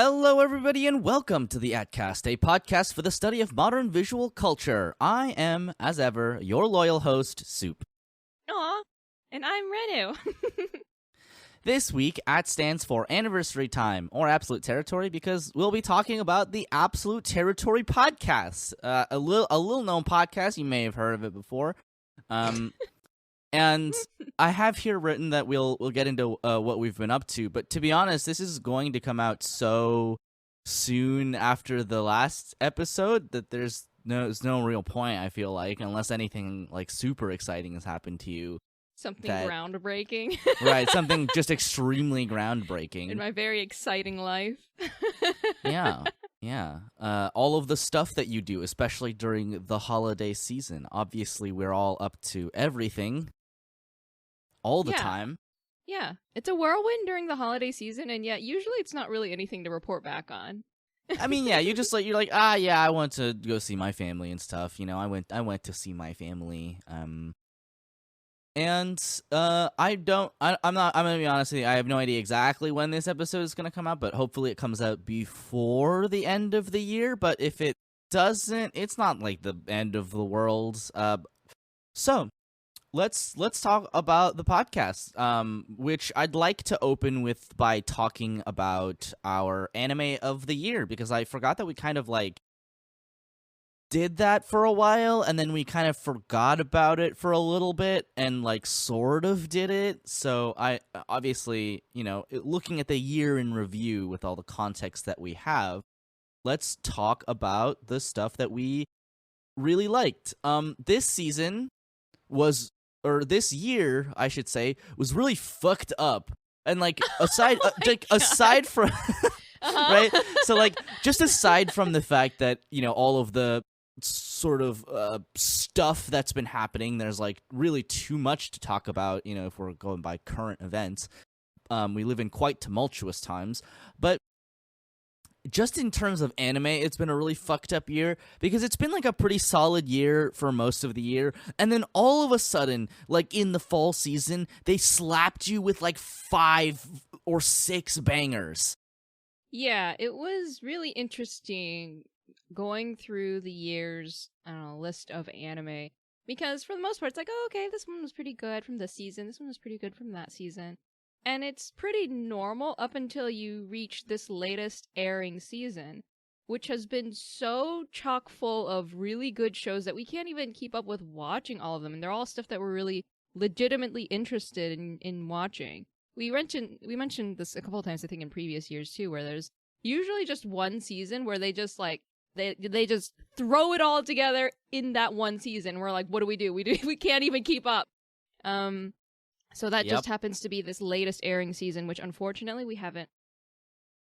Hello, everybody, and welcome to the Atcast, a podcast for the study of modern visual culture. I am, as ever, your loyal host, Soup. Aw, and I'm Renu. This week, AT stands for Anniversary Time, or Absolute Territory, because we'll be talking about the Absolute Territory podcast, a little known podcast. You may have heard of it before. And I have here written that we'll get into what we've been up to, but to be honest, this is going to come out so soon after the last episode that there's no real point, I feel like, unless anything like super exciting has happened to you. Something groundbreaking. Right, something just extremely groundbreaking. In my very exciting life. Yeah. All of the stuff that you do, especially during the holiday season. Obviously, we're all up to everything. All the time. Yeah, it's a whirlwind during the holiday season, and yet usually it's not really anything to report back on. I mean, yeah, you're like, I went to go see my family and stuff. You know, I went to see my family. I'm gonna be honest with you, I have no idea exactly when this episode is gonna come out, but hopefully it comes out before the end of the year. But if it doesn't, it's not like the end of the world. So let's talk about the podcast, which I'd like to open with by talking about our anime of the year, because I forgot that we kind of like did that for a while, and then we kind of forgot about it for a little bit and like sort of did it. So I obviously, looking at the year in review with all the context that we have, let's talk about the stuff that we really liked. This year, I should say, was really fucked up. And like aside from right? So like just aside from the fact that, all of the sort of stuff that's been happening, there's like really too much to talk about, if we're going by current events. We live in quite tumultuous times, but just in terms of anime, it's been a really fucked up year, because it's been like a pretty solid year for most of the year, and then all of a sudden, like in the fall season, they slapped you with like 5 or 6 bangers. Yeah, it was really interesting going through the year's, list of anime, because for the most part, it's like, oh, okay, this one was pretty good from this season, this one was pretty good from that season. And it's pretty normal up until you reach this latest airing season, which has been so chock full of really good shows that we can't even keep up with watching all of them. And they're all stuff that we're really legitimately interested in watching. We mentioned this a couple of times, I think, in previous years too, where there's usually just one season where they just like they just throw it all together in that one season. We're like, what do? We can't even keep up. So that just happens to be this latest airing season, which unfortunately we haven't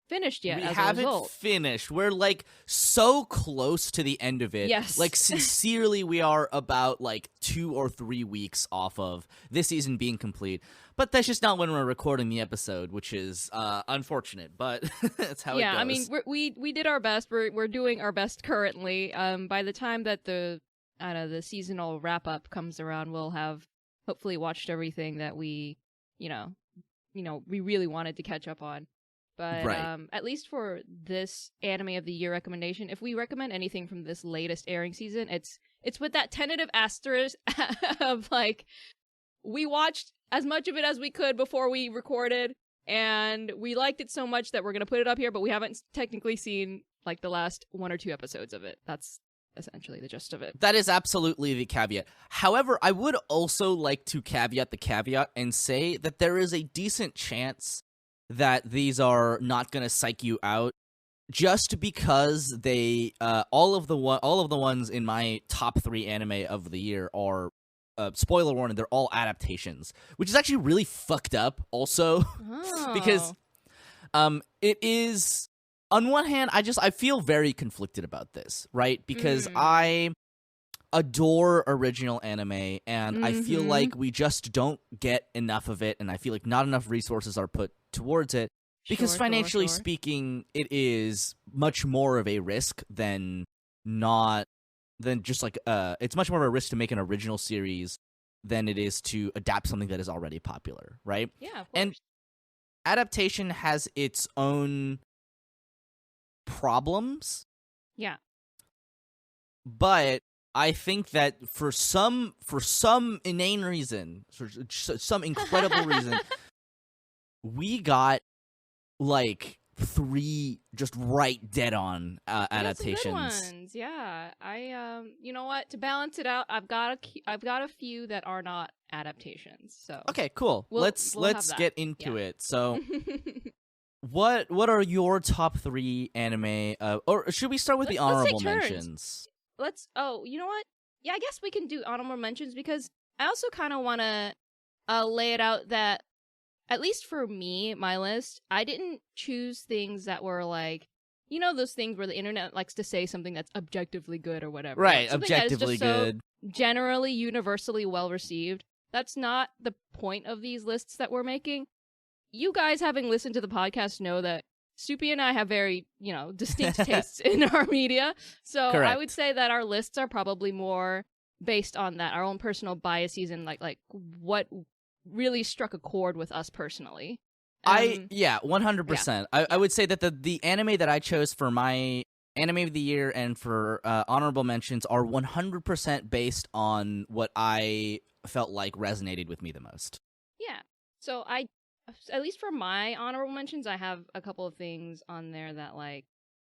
finished yet. We haven't finished. We're like so close to the end of it. Yes. Like sincerely, we are about like 2 or 3 weeks off of this season being complete. But that's just not when we're recording the episode, which is unfortunate. But that's how it goes. Yeah, I mean, we did our best. We're doing our best currently. By the time that the seasonal wrap up comes around, we'll have hopefully watched everything that we really wanted to catch up on. But right. At least for this anime of the year recommendation, if we recommend anything from this latest airing season, it's with that tentative asterisk of like, we watched as much of it as we could before we recorded, and we liked it so much that we're going to put it up here, but we haven't technically seen like the last 1 or 2 episodes of it. That's essentially the gist of it. That is absolutely the caveat. However, I would also like to caveat the caveat and say that there is a decent chance that these are not going to psych you out, just because they all of the ones in my top 3 anime of the year are spoiler warning, they're all adaptations, which is actually really fucked up also. Because it is, on one hand, I feel very conflicted about this, right? Because I adore original anime, and I feel like we just don't get enough of it, and I feel like not enough resources are put towards it, because financially speaking, it is much more of a risk than just like it's much more of a risk to make an original series than it is to adapt something that is already popular, right? Yeah, of course. And adaptation has its own problems. Yeah. But I think that for some inane reason, for some incredible reason, we got like 3 just right dead on adaptations. We got some good ones. Yeah. You know what? To balance it out, I've got a few that are not adaptations. So okay, cool. Let's get into it. So what are your top 3 anime? Or should we start with the honorable mentions? You know what? Yeah, I guess we can do honorable mentions because I also kind of want to lay it out that, at least for me, my list, I didn't choose things that were like, you know, those things where the internet likes to say something that's objectively good or whatever. Right, like objectively good. So generally, universally well received. That's not the point of these lists that we're making. You guys, having listened to the podcast, know that Soupy and I have very, distinct tastes in our media. So Correct. I would say that our lists are probably more based on that, our own personal biases and like what really struck a chord with us personally. 100%. Yeah. I would say that the anime that I chose for my anime of the year and for honorable mentions are 100% based on what I felt like resonated with me the most. Yeah. So at least for my honorable mentions, I have a couple of things on there that like,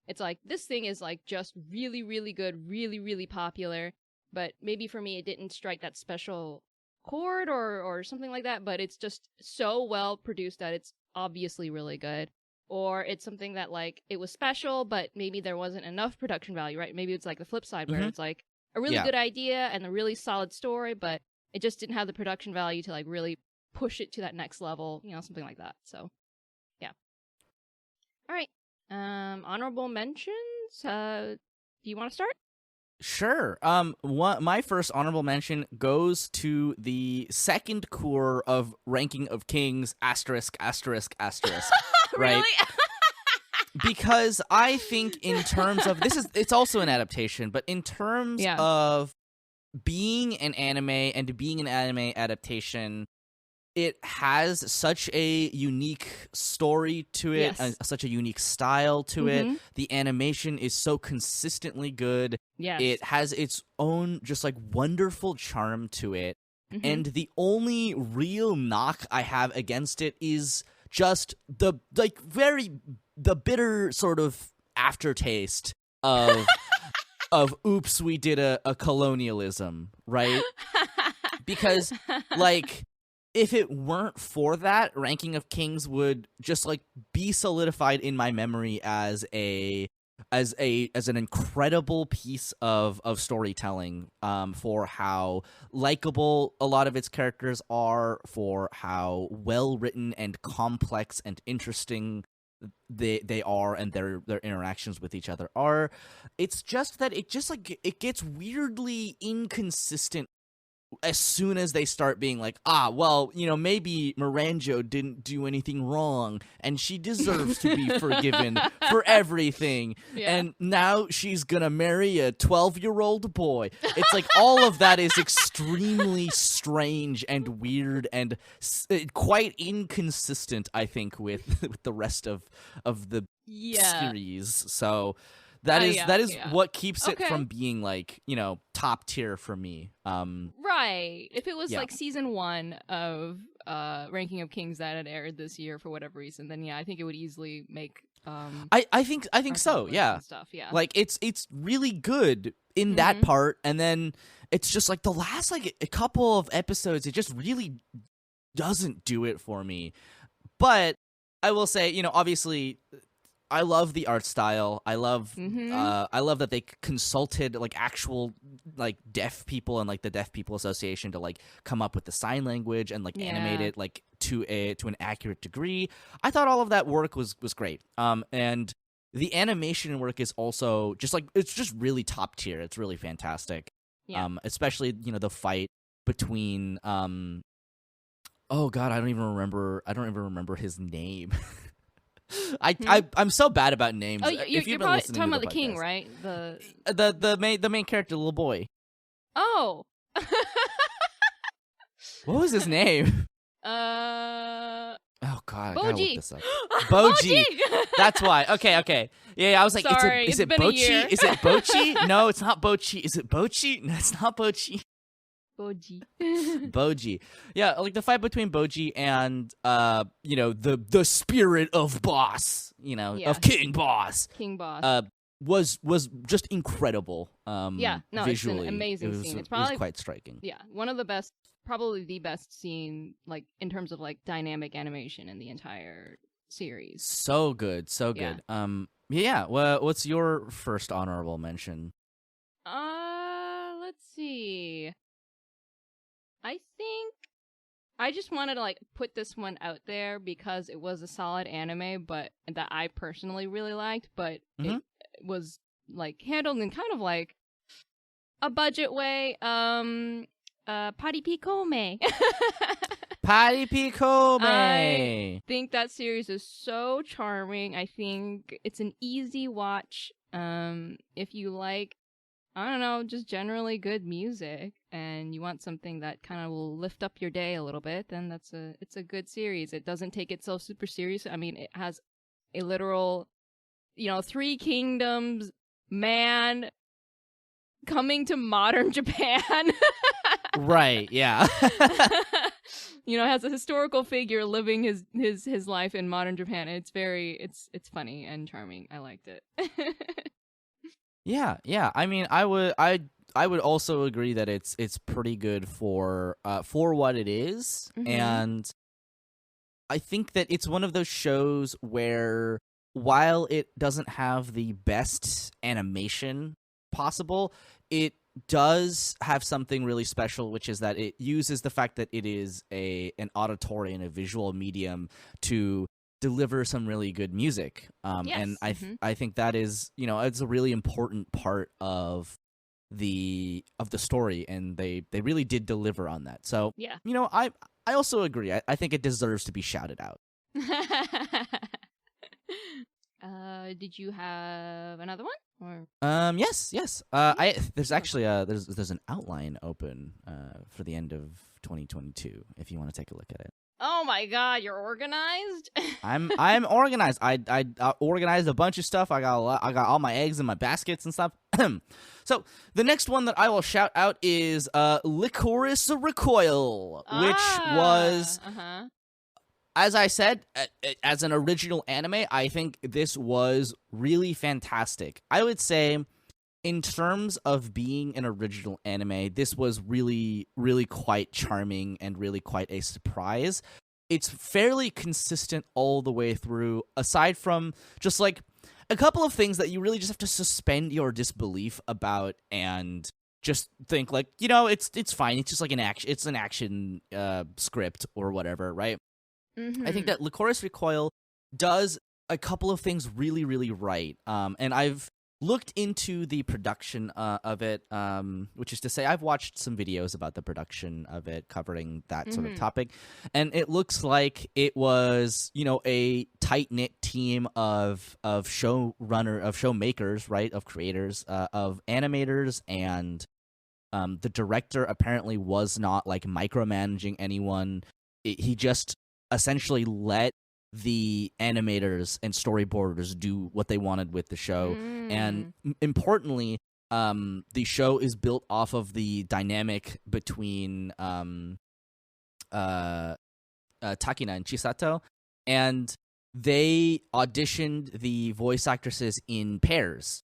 it's like, this thing is like just really, really good, really, really popular, but maybe for me it didn't strike that special chord or something like that, but it's just so well produced that it's obviously really good. Or it's something that like, it was special, but maybe there wasn't enough production value, right? Maybe it's like the flip side where it's like a really good idea and a really solid story, but it just didn't have the production value to like really push it to that next level, something like that. So, yeah. All right. Honorable mentions. Do you want to start? Sure. My first honorable mention goes to the second core of Ranking of Kings, asterisk, asterisk, asterisk. Right? Really? Because I think in terms of, it's also an adaptation, but in terms of being an anime and being an anime adaptation, it has such a unique story to it, such a unique style to it. The animation is so consistently good. Yes. It has its own just like wonderful charm to it. And the only real knock I have against it is just the bitter sort of aftertaste of oops, we did a colonialism, right? Because like, if it weren't for that, Ranking of Kings would just like be solidified in my memory as an incredible piece of storytelling, for how likable a lot of its characters are, for how well written and complex and interesting they are, and their interactions with each other are. It's just that it gets weirdly inconsistent as soon as they start being like, maybe Miranjo didn't do anything wrong and she deserves to be forgiven for everything. Yeah. And now she's gonna marry a 12-year-old boy. It's like all of that is extremely strange and weird and quite inconsistent, I think, with the rest of the series. So that is what keeps it from being like, top tier for me. Right. If it was like season 1 of Ranking of Kings that had aired this year for whatever reason, then I think it would easily make I think so, yeah. Stuff, yeah. Like it's really good in that part, and then it's just like the last like a couple of episodes, it just really doesn't do it for me. But I will say, obviously I love the art style. I love that they consulted like actual like deaf people and like the Deaf People Association to like come up with the sign language and like animate it like to an accurate degree. I thought all of that work was great. And the animation work is also just like, it's just really top tier. It's really fantastic. Yeah. Especially the fight between oh god, I don't even remember his name. I'm so bad about names. Oh, you're probably talking about the king, right? The main character, the little boy. Oh. What was his name? I Oh God, I gotta look Boji. this up. Boji. That's why. Okay. Yeah, I was like, Sorry, is it's it been a Bochi? year. Is it Bochi? No, it's not Bochi. Is it Bochi? No, it's not Bochi. Boji. Boji. Yeah, like the fight between Boji and the spirit of Boss, Yeah. of King Boss. King Boss. Was just incredible. Yeah, no, visually. it's an amazing scene. It's It probably was quite striking. yeah, one of the best, probably the best scene, like in terms of like dynamic animation in the entire series. So good, so Yeah. good. Yeah. Well, what's your first honorable mention? Let's see. I think I just wanted to like put this one out there because it was a solid anime, but that I personally really liked, but it was like handled in kind of like a budget way. Pari Picome. Pari Picome. I think that series is so charming. I think it's an easy watch. If you like, I don't know, just generally good music, and you want something that kind of will lift up your day a little bit, then it's a good series. It doesn't take itself super serious. I mean, it has a literal, three kingdoms man coming to modern Japan. Right, yeah. Has a historical figure living his life in modern Japan. It's funny and charming. I liked it. Yeah. I mean, I would also agree that it's pretty good for what it is, and I think that it's one of those shows where while it doesn't have the best animation possible, it does have something really special, which is that it uses the fact that it is an auditory and a visual medium to deliver some really good music. Yes. And I think that is, it's a really important part of the story, and they really did deliver on that. So, yeah. I also agree. I think it deserves to be shouted out. Did you have another one? Or? Yes. There's actually there's an outline open for the end of 2022 if you want to take a look at it. Oh my God, you're organized. I'm organized. I organized a bunch of stuff. I got all my eggs in my baskets and stuff. So the next one that I will shout out is Licorice Recoil, which was. As I said, as an original anime, I think this was really fantastic. I would say, in terms of being an original anime, this was really, really quite charming and really quite a surprise. It's fairly consistent all the way through, aside from just like a couple of things that you really just have to suspend your disbelief about and just think like, it's fine. It's just like it's an action script or whatever, right? I think that Licorice Recoil does a couple of things really, really right. And I've looked into the production of it, which is to say I've watched some videos about the production of it covering that sort of topic. And it looks like it was, a tight-knit team of showmakers, right, of creators, of animators, and the director apparently was not like micromanaging anyone. He just essentially let the animators and storyboarders do what they wanted with the show. And importantly, the show is built off of the dynamic between Takina and Chisato, and they auditioned the voice actresses in pairs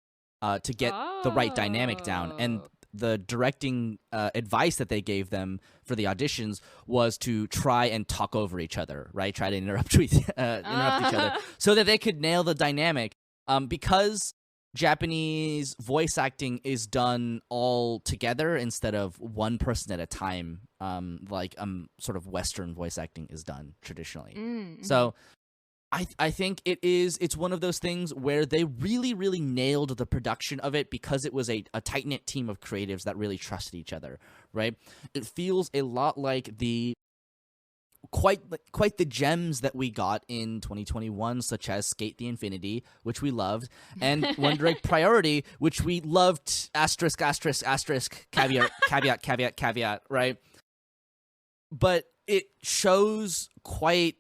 to get the right dynamic down. And the directing advice that they gave them for the auditions was to try and talk over each other, right? Try to interrupt each other so that they could nail the dynamic. Because Japanese voice acting is done all together instead of one person at a time, like sort of Western voice acting is done traditionally. So I think it's one of those things where they really, really nailed the production of it because it was a tight-knit team of creatives that really trusted each other, right? It feels a lot like the quite the gems that we got in 2021, such as Skate the Infinity, which we loved, and One Direct Priority, which we loved, asterisk, caveat, right? But it shows quite,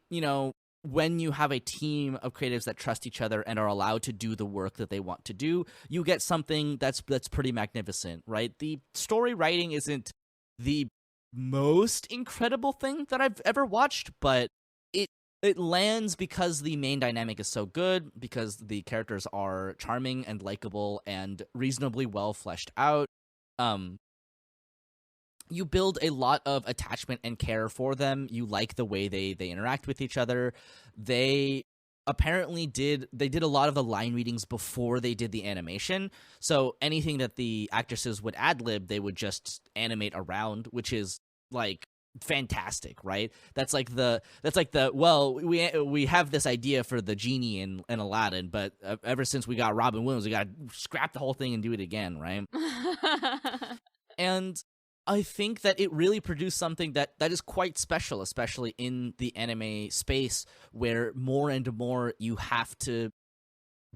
when you have a team of creatives that trust each other and are allowed to do the work that they want to do, you get something that's pretty magnificent, right? The story writing isn't the most incredible thing that I've ever watched, but it lands because the main dynamic is so good, because the characters are charming and likable and reasonably well fleshed out. You build a lot of attachment and care for them. You like the way they interact with each other. They apparently did a lot of the line readings before they did the animation. So anything that the actresses would ad-lib, they would just animate around, which is like fantastic, right? That's like the well, we have this idea for the genie in Aladdin, but ever since we got Robin Williams, we got to scrap the whole thing and do it again, right? And I think that it really produced something that is quite special, especially in the anime space, where more and more you have to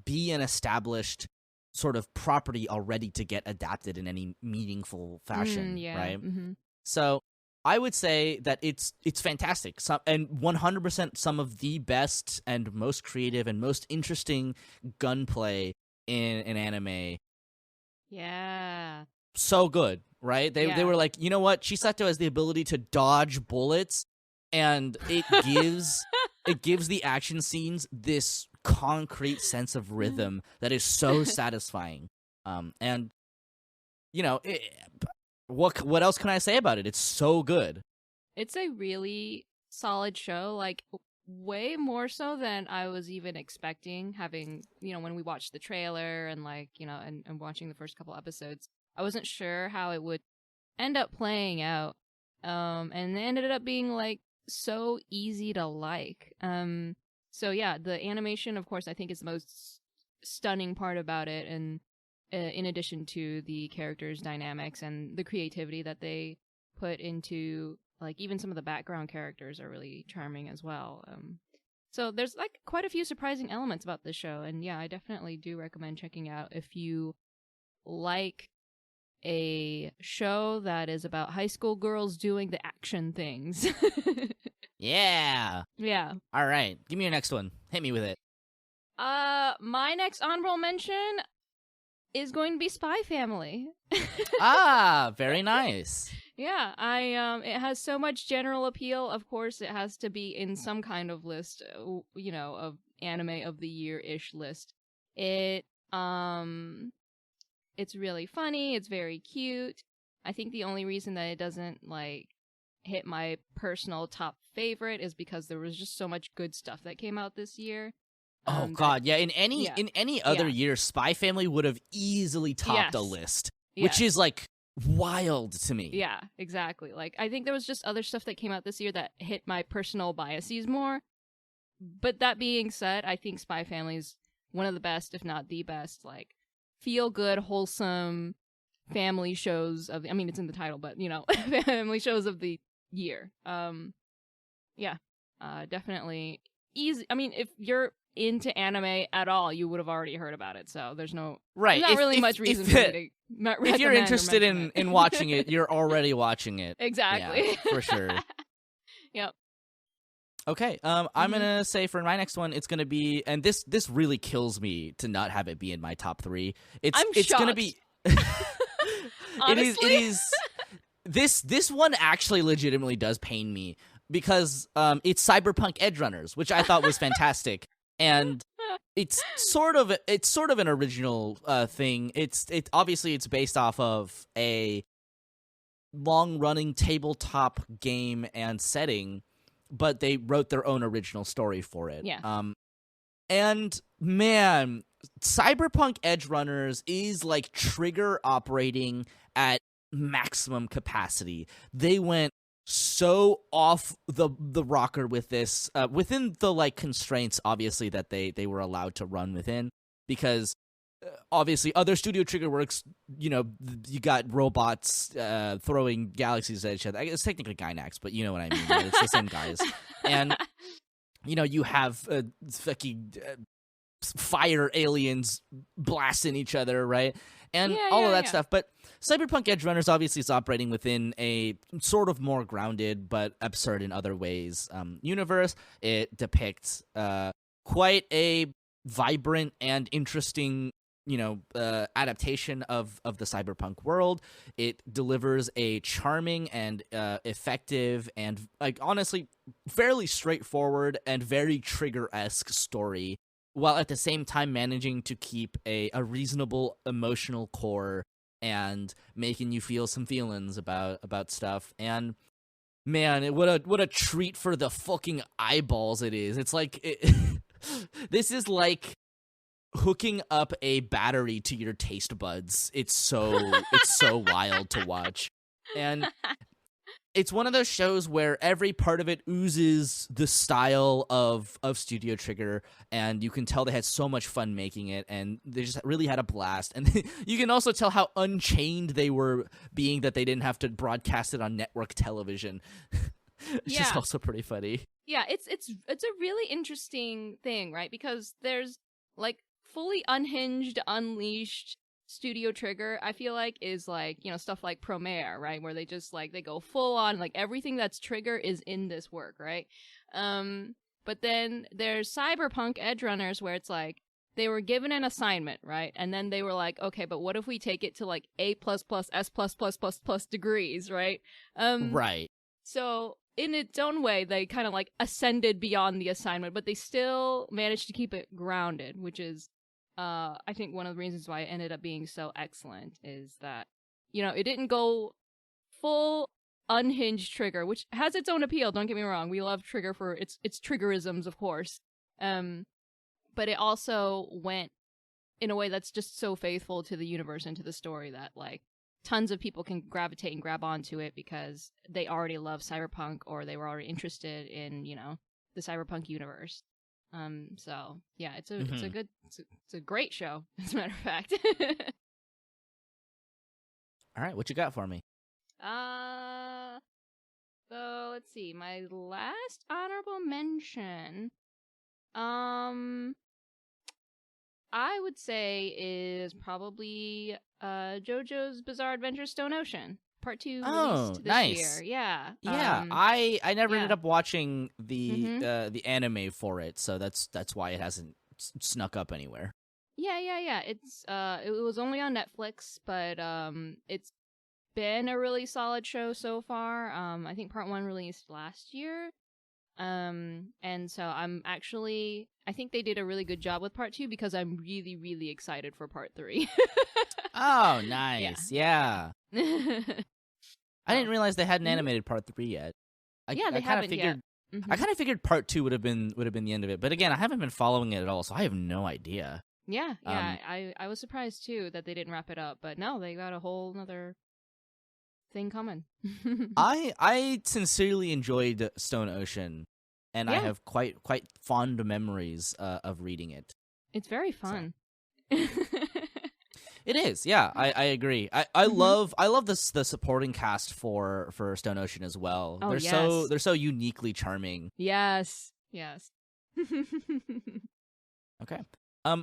be an established sort of property already to get adapted in any meaningful fashion, right? Mm-hmm. So I would say that it's fantastic, and 100% some of the best and most creative and most interesting gunplay in an anime. Yeah. So good, right? They were like, you know what? Chisato has the ability to dodge bullets, and it gives the action scenes this concrete sense of rhythm that is so satisfying. And you know, what else can I say about it? It's so good. It's a really solid show, like way more so than I was even expecting, having, when we watched the trailer and and watching the first couple episodes. I wasn't sure how it would end up playing out. And it ended up being like so easy to like. So yeah, the animation, of course, I think is the most stunning part about it, and in addition to the characters' dynamics and the creativity that they put into, like, even some of the background characters are really charming as well. So there's like quite a few surprising elements about this show, and yeah, I definitely do recommend checking out if you like a show that is about high school girls doing the action things. Yeah. Yeah. All right. Give me your next one. Hit me with it. My next honorable mention is going to be Spy Family. Very nice. Yeah, it has so much general appeal. Of course, it has to be in some kind of list, of anime of the year-ish list. It's really funny. It's very cute. I think the only reason that it doesn't hit my personal top favorite is because there was just so much good stuff that came out this year. Oh God, yeah. In any other year, Spy Family would have easily topped a list, which is like wild to me. Yeah, exactly. Like, I think there was just other stuff that came out this year that hit my personal biases more. But that being said, I think Spy Family is one of the best, if not the best, feel good, wholesome family shows of. I mean, it's in the title, but family shows of the year. Definitely easy. I mean, if you're into anime at all, you would have already heard about it. So there's not really much reason for me to recommend. If you're interested in watching it, you're already watching it. Exactly. Yeah, for sure. Yep. Okay, I'm gonna say for my next one, it's gonna be, and this really kills me to not have it be in my top 3. It's gonna be. Honestly? It is. This one actually legitimately does pain me because it's Cyberpunk Edge Runners, which I thought was fantastic, and it's sort of an original thing. It's obviously it's based off of a long-running tabletop game and setting, but they wrote their own original story for it. Yeah. And man, Cyberpunk Edge Runners is like Trigger operating at maximum capacity. They went so off the rocker with this, within the constraints, obviously, that they were allowed to run within, because obviously other Studio Trigger works, you got robots throwing galaxies at each other. It's technically Gynax, but you know what I mean. Right? It's the same guys. And you have fucking fire aliens blasting each other, right? and Yeah, all of yeah, that yeah. stuff. But Cyberpunk Edge Runners obviously is operating within a sort of more grounded but absurd in other ways universe. It depicts quite a vibrant and interesting adaptation of the cyberpunk world. It delivers a charming and effective and, like, honestly fairly straightforward and very Trigger-esque story, while at the same time managing to keep a reasonable emotional core and making you feel some feelings about stuff. And man, what a treat for the fucking eyeballs it is. It's like this is like hooking up a battery to your taste buds. It's so wild to watch. And it's one of those shows where every part of it oozes the style of Studio Trigger, and you can tell they had so much fun making it, and they just really had a blast. And you can also tell how unchained they were, being that they didn't have to broadcast it on network television. It's just also pretty funny. Yeah, it's a really interesting thing, right? Because there's like fully unhinged, unleashed Studio Trigger, I feel like, is like, stuff like Promare, right? Where they just like, they go full on, like everything that's Trigger is in this work, right? But then there's Cyberpunk Edge Runners, where it's like, they were given an assignment, right? And then they were like, okay, but what if we take it to like A++, S+++++ degrees, right? Right. So in its own way, they kind of like ascended beyond the assignment, but they still managed to keep it grounded, which is, I think, one of the reasons why it ended up being so excellent is that, it didn't go full unhinged Trigger, which has its own appeal. Don't get me wrong. We love Trigger for its Triggerisms, of course. But it also went in a way that's just so faithful to the universe and to the story that, like, tons of people can gravitate and grab onto it because they already love cyberpunk, or they were already interested in, the cyberpunk universe. So yeah, it's a great show, as a matter of fact. All right, what you got for me? So let's see. My last honorable mention, I would say, is probably JoJo's Bizarre Adventure Stone Ocean Part 2 released this year. Yeah. Yeah. I never ended up watching the anime for it, so that's why it hasn't snuck up anywhere. Yeah. It's it was only on Netflix, but it's been a really solid show so far. I think Part 1 released last year. And so I think they did a really good job with Part 2, because I'm really, really excited for Part 3. Oh, nice. Yeah. I didn't realize they hadn't animated Part 3 yet. They haven't yet. I kind of figured Part 2 would have been the end of it, but again, I haven't been following it at all, so I have no idea. Yeah. I was surprised too that they didn't wrap it up, but no, they got a whole other thing coming. I sincerely enjoyed Stone Ocean, and I have quite fond memories of reading it. It's very fun. So. It is, yeah. I agree. I love the supporting cast for Stone Ocean as well. Oh, they're so uniquely charming. Yes. Okay.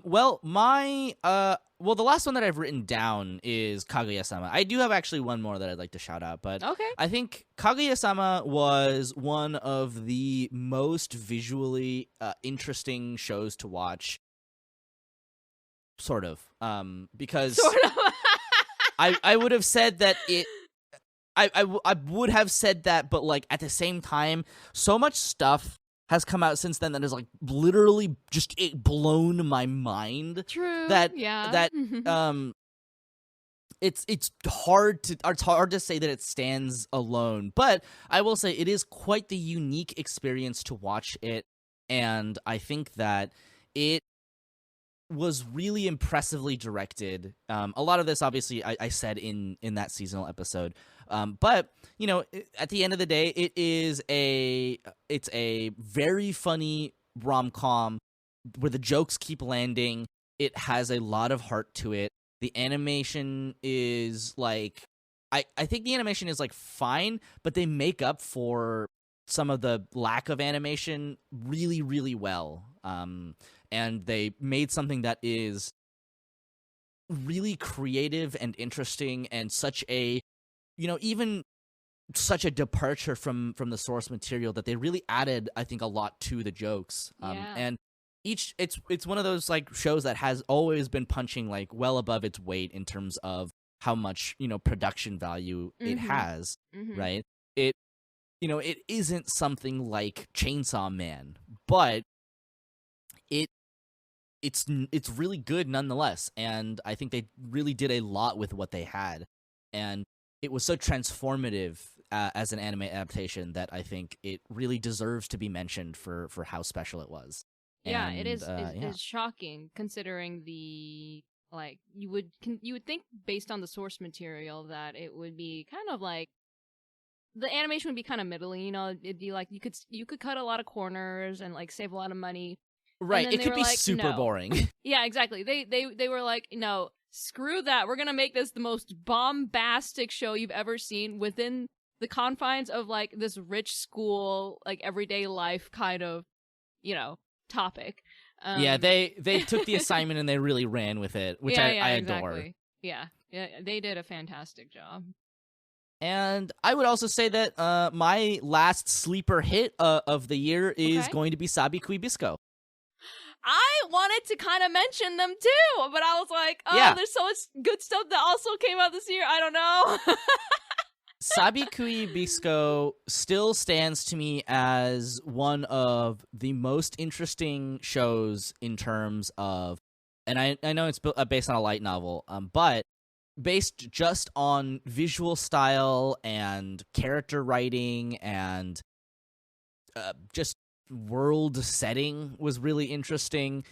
Well, the last one that I've written down is Kaguya-sama. I do have actually one more that I'd like to shout out, but okay. I think Kaguya-sama was one of the most visually interesting shows to watch. Sort of. Because I would have said that it. I would have said that, but like at the same time, so much stuff has come out since then that has like literally just blown my mind. True. It's hard to say that it stands alone, but I will say it is quite the unique experience to watch it, and I think that it was really impressively directed. A lot of this, obviously, I said in that seasonal episode. But at the end of the day, it's a very funny rom-com where the jokes keep landing. It has a lot of heart to it. The animation is like, I think the animation is like fine, but they make up for some of the lack of animation really, really well. And they made something that is really creative and interesting, and such a, even such a departure from the source material that they really added, I think, a lot to the jokes. And it's one of those like shows that has always been punching like well above its weight in terms of how much production value it has, right? It isn't something like Chainsaw Man, but it's really good nonetheless, and I think they really did a lot with what they had, and it was so transformative as an anime adaptation that I think it really deserves to be mentioned for how special it was. Yeah, And, it is. yeah. Is shocking considering the like you would think based on the source material that it would be kind of like the animation would be kind of middling. It'd be like you could cut a lot of corners and like save a lot of money. Right, it could be like, super no. boring. Yeah, exactly. They were like, no, screw that. We're gonna make this the most bombastic show you've ever seen within the confines of like this rich school, like everyday life kind of, topic. Yeah, they took the assignment and they really ran with it, which I adore. Exactly. Yeah, they did a fantastic job. And I would also say that my last sleeper hit of the year is going to be Sabi Kui Bisco. I wanted to kind of mention them too, but I was like, there's so much good stuff that also came out this year. I don't know. Sabi Kui Bisco still stands to me as one of the most interesting shows in terms of, and I know it's based on a light novel, but based just on visual style and character writing and just world setting was really interesting.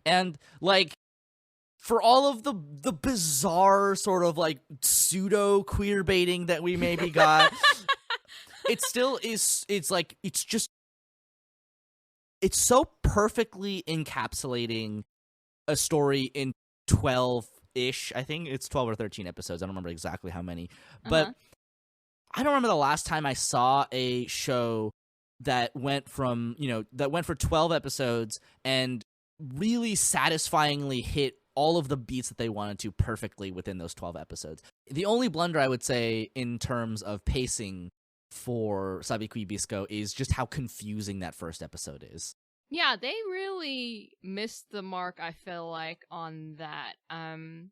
And like for all of the bizarre sort of like pseudo queer baiting that we maybe got, it still is, it's so perfectly encapsulating a story in 12-ish, I think it's 12 or 13 episodes, I don't remember exactly how many, but I don't remember the last time I saw a show that went from, that went for 12 episodes and really satisfyingly hit all of the beats that they wanted to perfectly within those 12 episodes. The only blunder I would say in terms of pacing for Sabi Kui Bisco is just how confusing that first episode is. Yeah, they really missed the mark, I feel like, on that. And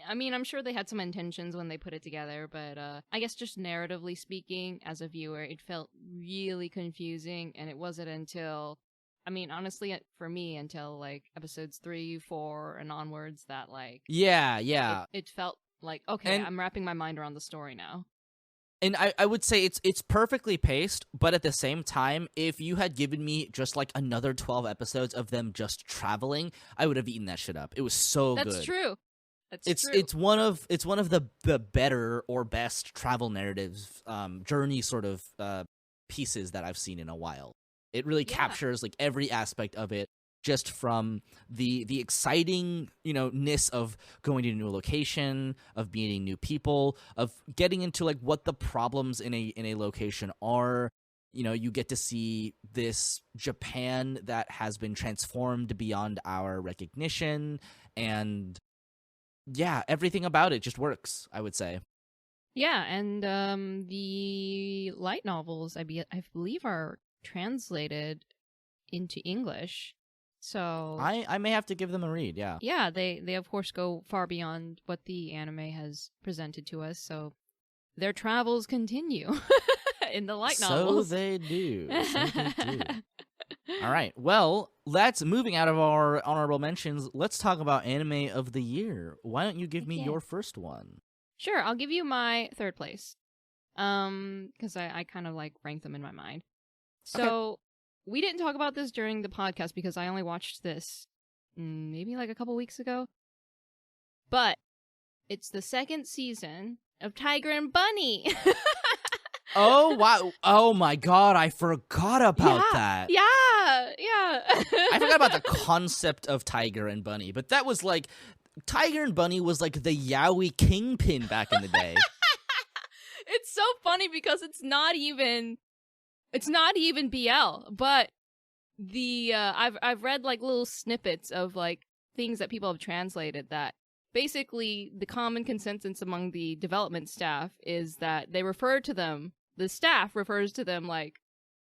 I'm sure they had some intentions when they put it together, but I guess just narratively speaking, as a viewer, it felt really confusing, and it wasn't until, honestly, for me, until like episodes 3, 4, and onwards that like... Yeah. It felt like, okay, I'm wrapping my mind around the story now. And I would say it's perfectly paced, but at the same time, if you had given me just like another 12 episodes of them just traveling, I would have eaten that shit up. It was so good. That's true. It's one of the better or best travel narratives, journey sort of pieces that I've seen in a while. It really captures like every aspect of it, just from the exciting ness of going to a new location, of meeting new people, of getting into like what the problems in a location are. You get to see this Japan that has been transformed beyond our recognition, and yeah, everything about it just works, I would say. Yeah, and the light novels, I believe, are translated into English. So I may have to give them a read, yeah. Yeah, they of course go far beyond what the anime has presented to us, so their travels continue in the light novels. So they do. All right. Well, moving out of our honorable mentions, let's talk about anime of the year. Why don't you give me your first one? Sure, I'll give you my third place. Because I kind of like rank them in my mind. So we didn't talk about this during the podcast because I only watched this maybe like a couple weeks ago. But it's the second season of Tiger and Bunny. Oh, wow. Oh, my God. I forgot about that. Yeah. I forgot about the concept of Tiger and Bunny, but that was like, Tiger and Bunny was like the yaoi kingpin back in the day. It's so funny because it's not even BL, but the I've read like little snippets of like things that people have translated that basically the common consensus among the development staff is that they refer to them, the staff refers to them like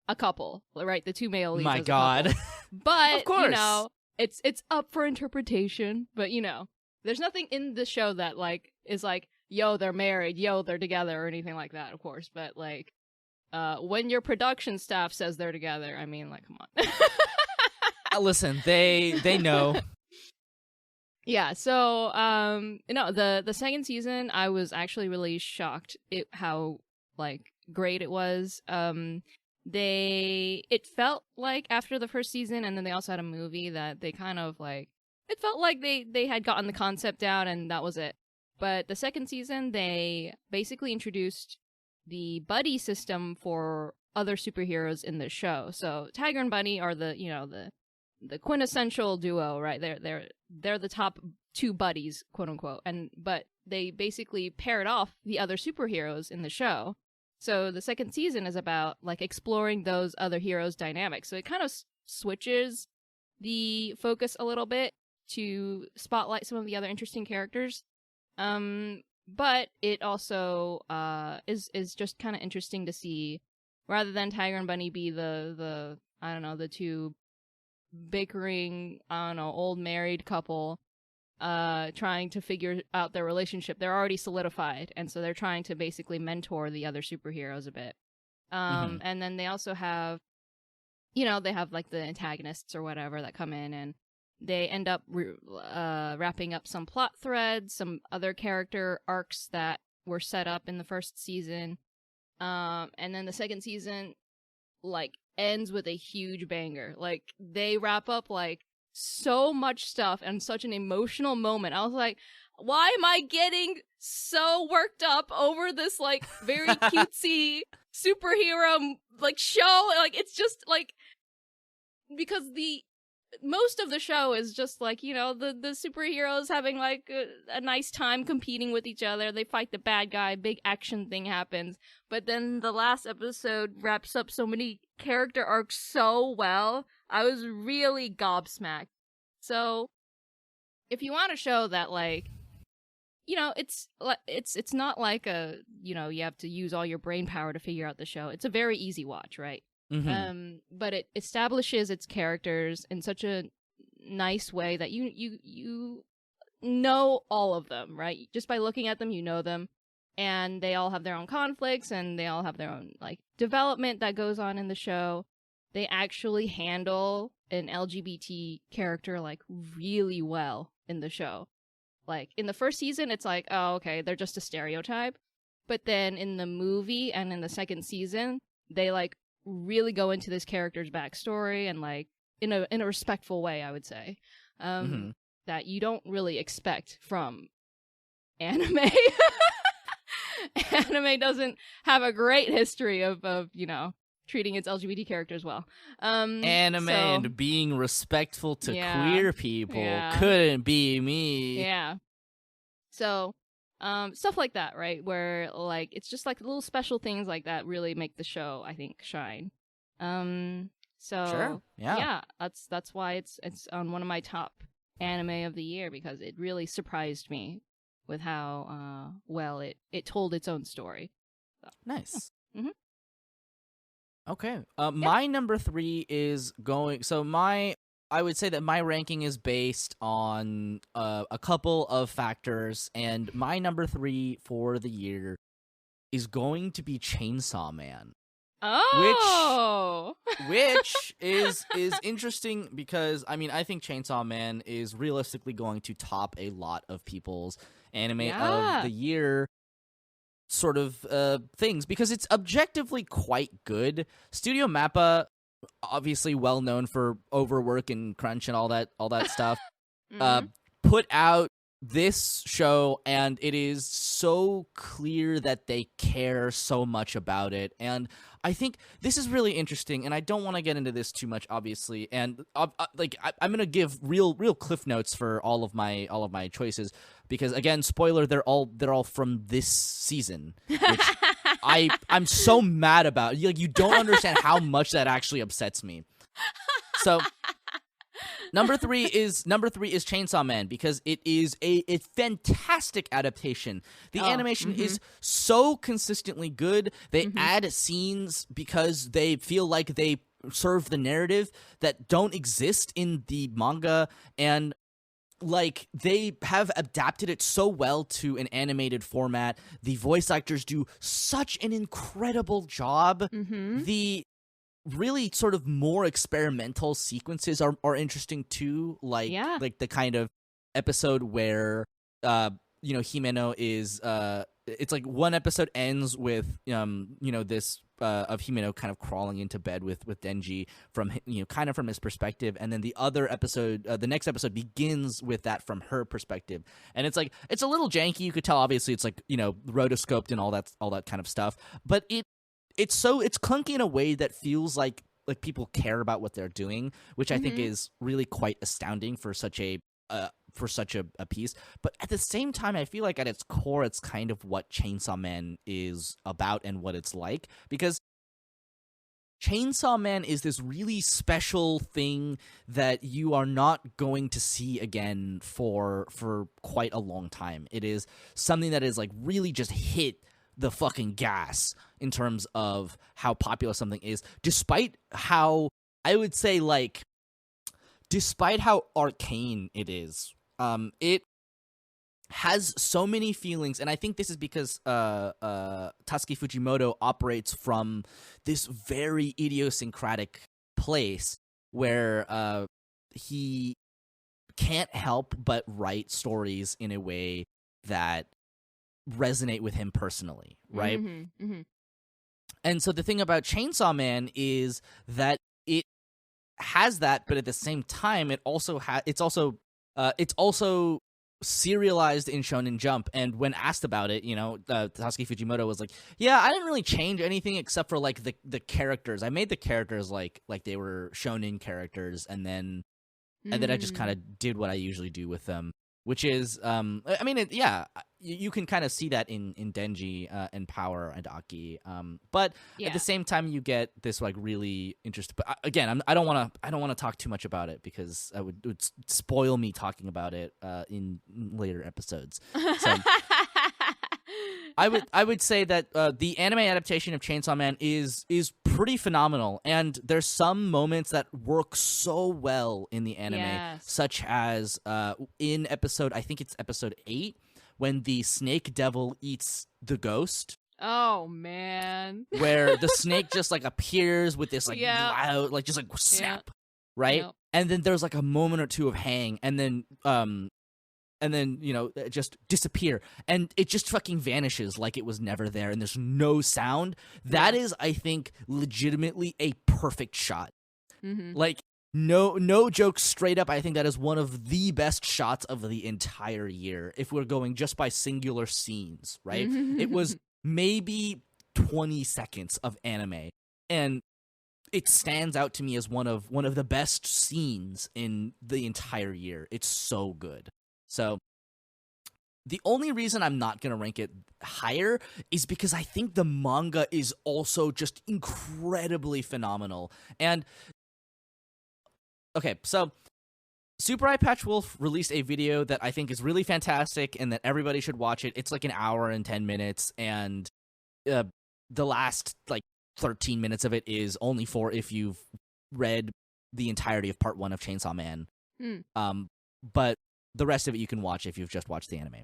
a couple, right? The two male leads. My as God. a couple. But, Of course. you know, it's up for interpretation. But, you know, there's nothing in the show that, like, is like, yo, they're married, yo, they're together, or anything like that, of course. But, like, when your production staff says they're together, I mean, like, come on. Listen, they know. Yeah, so the second season, I was actually really shocked how like great it was. It felt like after the first season, and then they also had a movie that they kind of like, it felt like they had gotten the concept down and that was it. But the second season, they basically introduced the buddy system for other superheroes in the show. So Tiger and Bunny are the quintessential duo, right? They're the top two buddies, quote unquote. But they basically paired off the other superheroes in the show. So the second season is about like exploring those other heroes' dynamics. So it kind of switches the focus a little bit to spotlight some of the other interesting characters. But it also is just kind of interesting to see, rather than Tiger and Bunny be the I don't know, the two bickering, I don't know, old married couple trying to figure out their relationship. They're already solidified, and so they're trying to basically mentor the other superheroes a bit. And then they also have, you know, they have like the antagonists or whatever that come in, and they end up wrapping up some plot threads, some other character arcs that were set up in the first season. And then the second season, like, ends with a huge banger. Like, they wrap up, like, so much stuff and such an emotional moment. I was like, why am I getting so worked up over this, like, very cutesy superhero, like, show? Like, it's just, like, because most of the show is just like, you know, the superheroes having like a nice time competing with each other. They fight the bad guy, big action thing happens. But then the last episode wraps up so many character arcs so well. I was really gobsmacked. So if you want to show that, like, you know, it's not like a, you know, you have to use all your brain power to figure out the show. It's a very easy watch, right? Mm-hmm. But it establishes its characters in such a nice way that you know all of them, right? Just by looking at them, you know them, and they all have their own conflicts, and they all have their own like development that goes on in the show. They actually handle an LGBT character like really well in the show. Like in the first season, it's like, oh, okay, they're just a stereotype. But then in the movie and in the second season, they like really go into this character's backstory and like in a respectful way, I would say, that you don't really expect from anime. Anime doesn't have a great history of you know, treating its LGBT characters well. Anime and being respectful to queer people couldn't be me. Yeah. So stuff like that, right? Where like it's just like little special things like that really make the show, I think, shine. So sure. Yeah, that's why it's on one of my top anime of the year, because it really surprised me with how well it told its own story. So, nice. Yeah. Mm-hmm. Okay. My number 3 is going. So I would say that my ranking is based on a couple of factors, and my number 3 for the year is going to be Chainsaw Man. Oh, which is interesting because I mean I think Chainsaw Man is realistically going to top a lot of people's anime of the year sort of things, because it's objectively quite good. Studio Mappa, obviously well known for overwork and crunch and all that stuff, put out this show, and it is so clear that they care so much about it. And I think this is really interesting, and I don't want to get into this too much, obviously. And like I'm gonna give real cliff notes for all of my choices, because again, spoiler, they're all from this season, which I'm so mad about. Like, you don't understand how much that actually upsets me. So Number three is Chainsaw Man because it is a fantastic adaptation. The animation is so consistently good. They add scenes because they feel like they serve the narrative that don't exist in the manga, and like they have adapted it so well to an animated format. The voice actors do such an incredible job. The really sort of more experimental sequences are interesting too, like the kind of episode where Himeno is it's like one episode ends with this of Himeno kind of crawling into bed with Denji from kind of from his perspective, and then the other episode, the next episode begins with that from her perspective, and it's like it's a little janky. You could tell obviously it's like rotoscoped and all that kind of stuff, but it's clunky in a way that feels like people care about what they're doing, which I think is really quite astounding for such a piece. But at the same time, I feel like at its core, it's kind of what Chainsaw Man is about and what it's like, because Chainsaw Man is this really special thing that you are not going to see again for quite a long time. It is something that is like really just hit the fucking gas in terms of how popular something is, despite how, I would say, despite how arcane it is. It has so many feelings, and I think this is because Tatsuki Fujimoto operates from this very idiosyncratic place where he can't help but write stories in a way that resonate with him personally, right? And so the thing about Chainsaw Man is that it has that, but at the same time, it's also serialized in Shonen Jump. And when asked about it, Tatsuki Fujimoto was like, "Yeah, I didn't really change anything except for like the characters. I made the characters like they were shonen characters, and then I just kind of did what I usually do with them." Which is, you can kind of see that in Denji and Power and Aki, but at the same time, you get this like really interesting. But again, I don't want to talk too much about it because it would spoil me talking about it in later episodes. So I would say that the anime adaptation of Chainsaw Man is pretty phenomenal, and there's some moments that work so well in the anime, such as in I think it's episode 8, when the snake devil eats the ghost. Oh man! Where the snake just like appears with this like loud, like just like snap, right? Yep. And then there's like a moment or two of hang, and then just disappear, and it just fucking vanishes like it was never there, and there's no sound. That is, I think, legitimately a perfect shot. Like, no joke, straight up, I think that is one of the best shots of the entire year, if we're going just by singular scenes, right? It was maybe 20 seconds of anime, and it stands out to me as one of the best scenes in the entire year. It's so good. So the only reason I'm not going to rank it higher is because I think the manga is also just incredibly phenomenal. And okay, so Super Eye Patch Wolf released a video that I think is really fantastic and that everybody should watch it. It's like an hour and 10 minutes, and the last like 13 minutes of it is only for if you've read the entirety of part 1 of Chainsaw Man. But the rest of it you can watch if you've just watched the anime.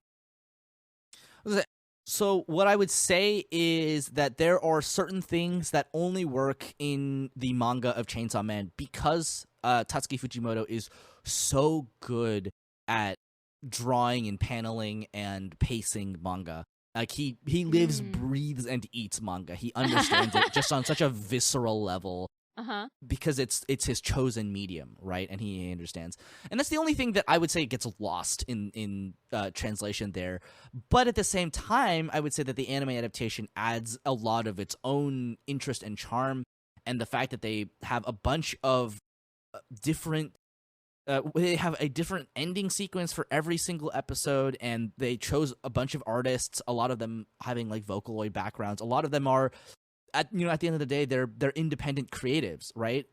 So what I would say is that there are certain things that only work in the manga of Chainsaw Man because Tatsuki Fujimoto is so good at drawing and paneling and pacing manga. Like he lives, breathes, and eats manga. He understands it just on such a visceral level. Because it's his chosen medium, right? And he understands. And that's the only thing that I would say gets lost in translation there. But at the same time, I would say that the anime adaptation adds a lot of its own interest and charm, and the fact that they have a bunch of different they have a different ending sequence for every single episode, and they chose a bunch of artists, a lot of them having like Vocaloid backgrounds. A lot of them are at the end of the day, they're independent creatives, right?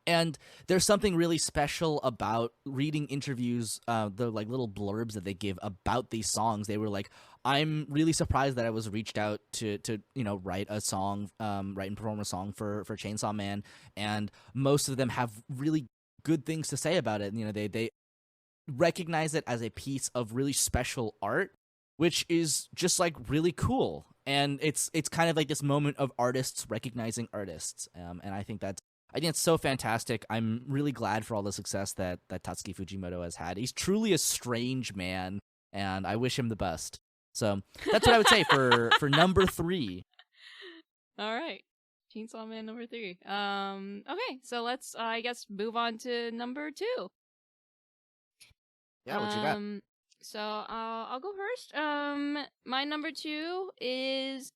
And there's something really special about reading interviews, the like little blurbs that they give about these songs. They were like, I'm really surprised that I was reached out to write a song, write and perform a song for Chainsaw Man, and most of them have really good things to say about it. They recognize it as a piece of really special art, which is just like really cool. And it's kind of like this moment of artists recognizing artists, and I think it's so fantastic. I'm really glad for all the success that Tatsuki Fujimoto has had. He's truly a strange man, and I wish him the best. So that's what I would say for number 3. All right. Chainsaw Man number 3. Okay, so let's, I guess, move on to number 2. Yeah, what you got? So I'll go first. My number 2 is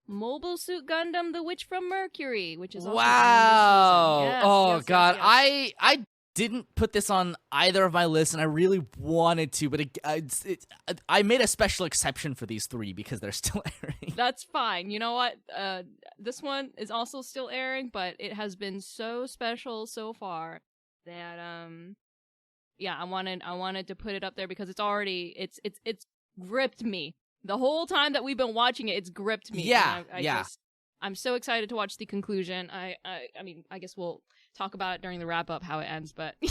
Mobile Suit Gundam: The Witch from Mercury, which is also wow. Yes, God, yes. I didn't put this on either of my lists, and I really wanted to, but I made a special exception for these 3 because they're still airing. That's fine. You know what? This one is also still airing, but it has been so special so far that yeah, I wanted to put it up there because it's already it's gripped me. The whole time that we've been watching it, it's gripped me. Yeah, I'm so excited to watch the conclusion. I mean, I guess we'll talk about it during the wrap up how it ends, but I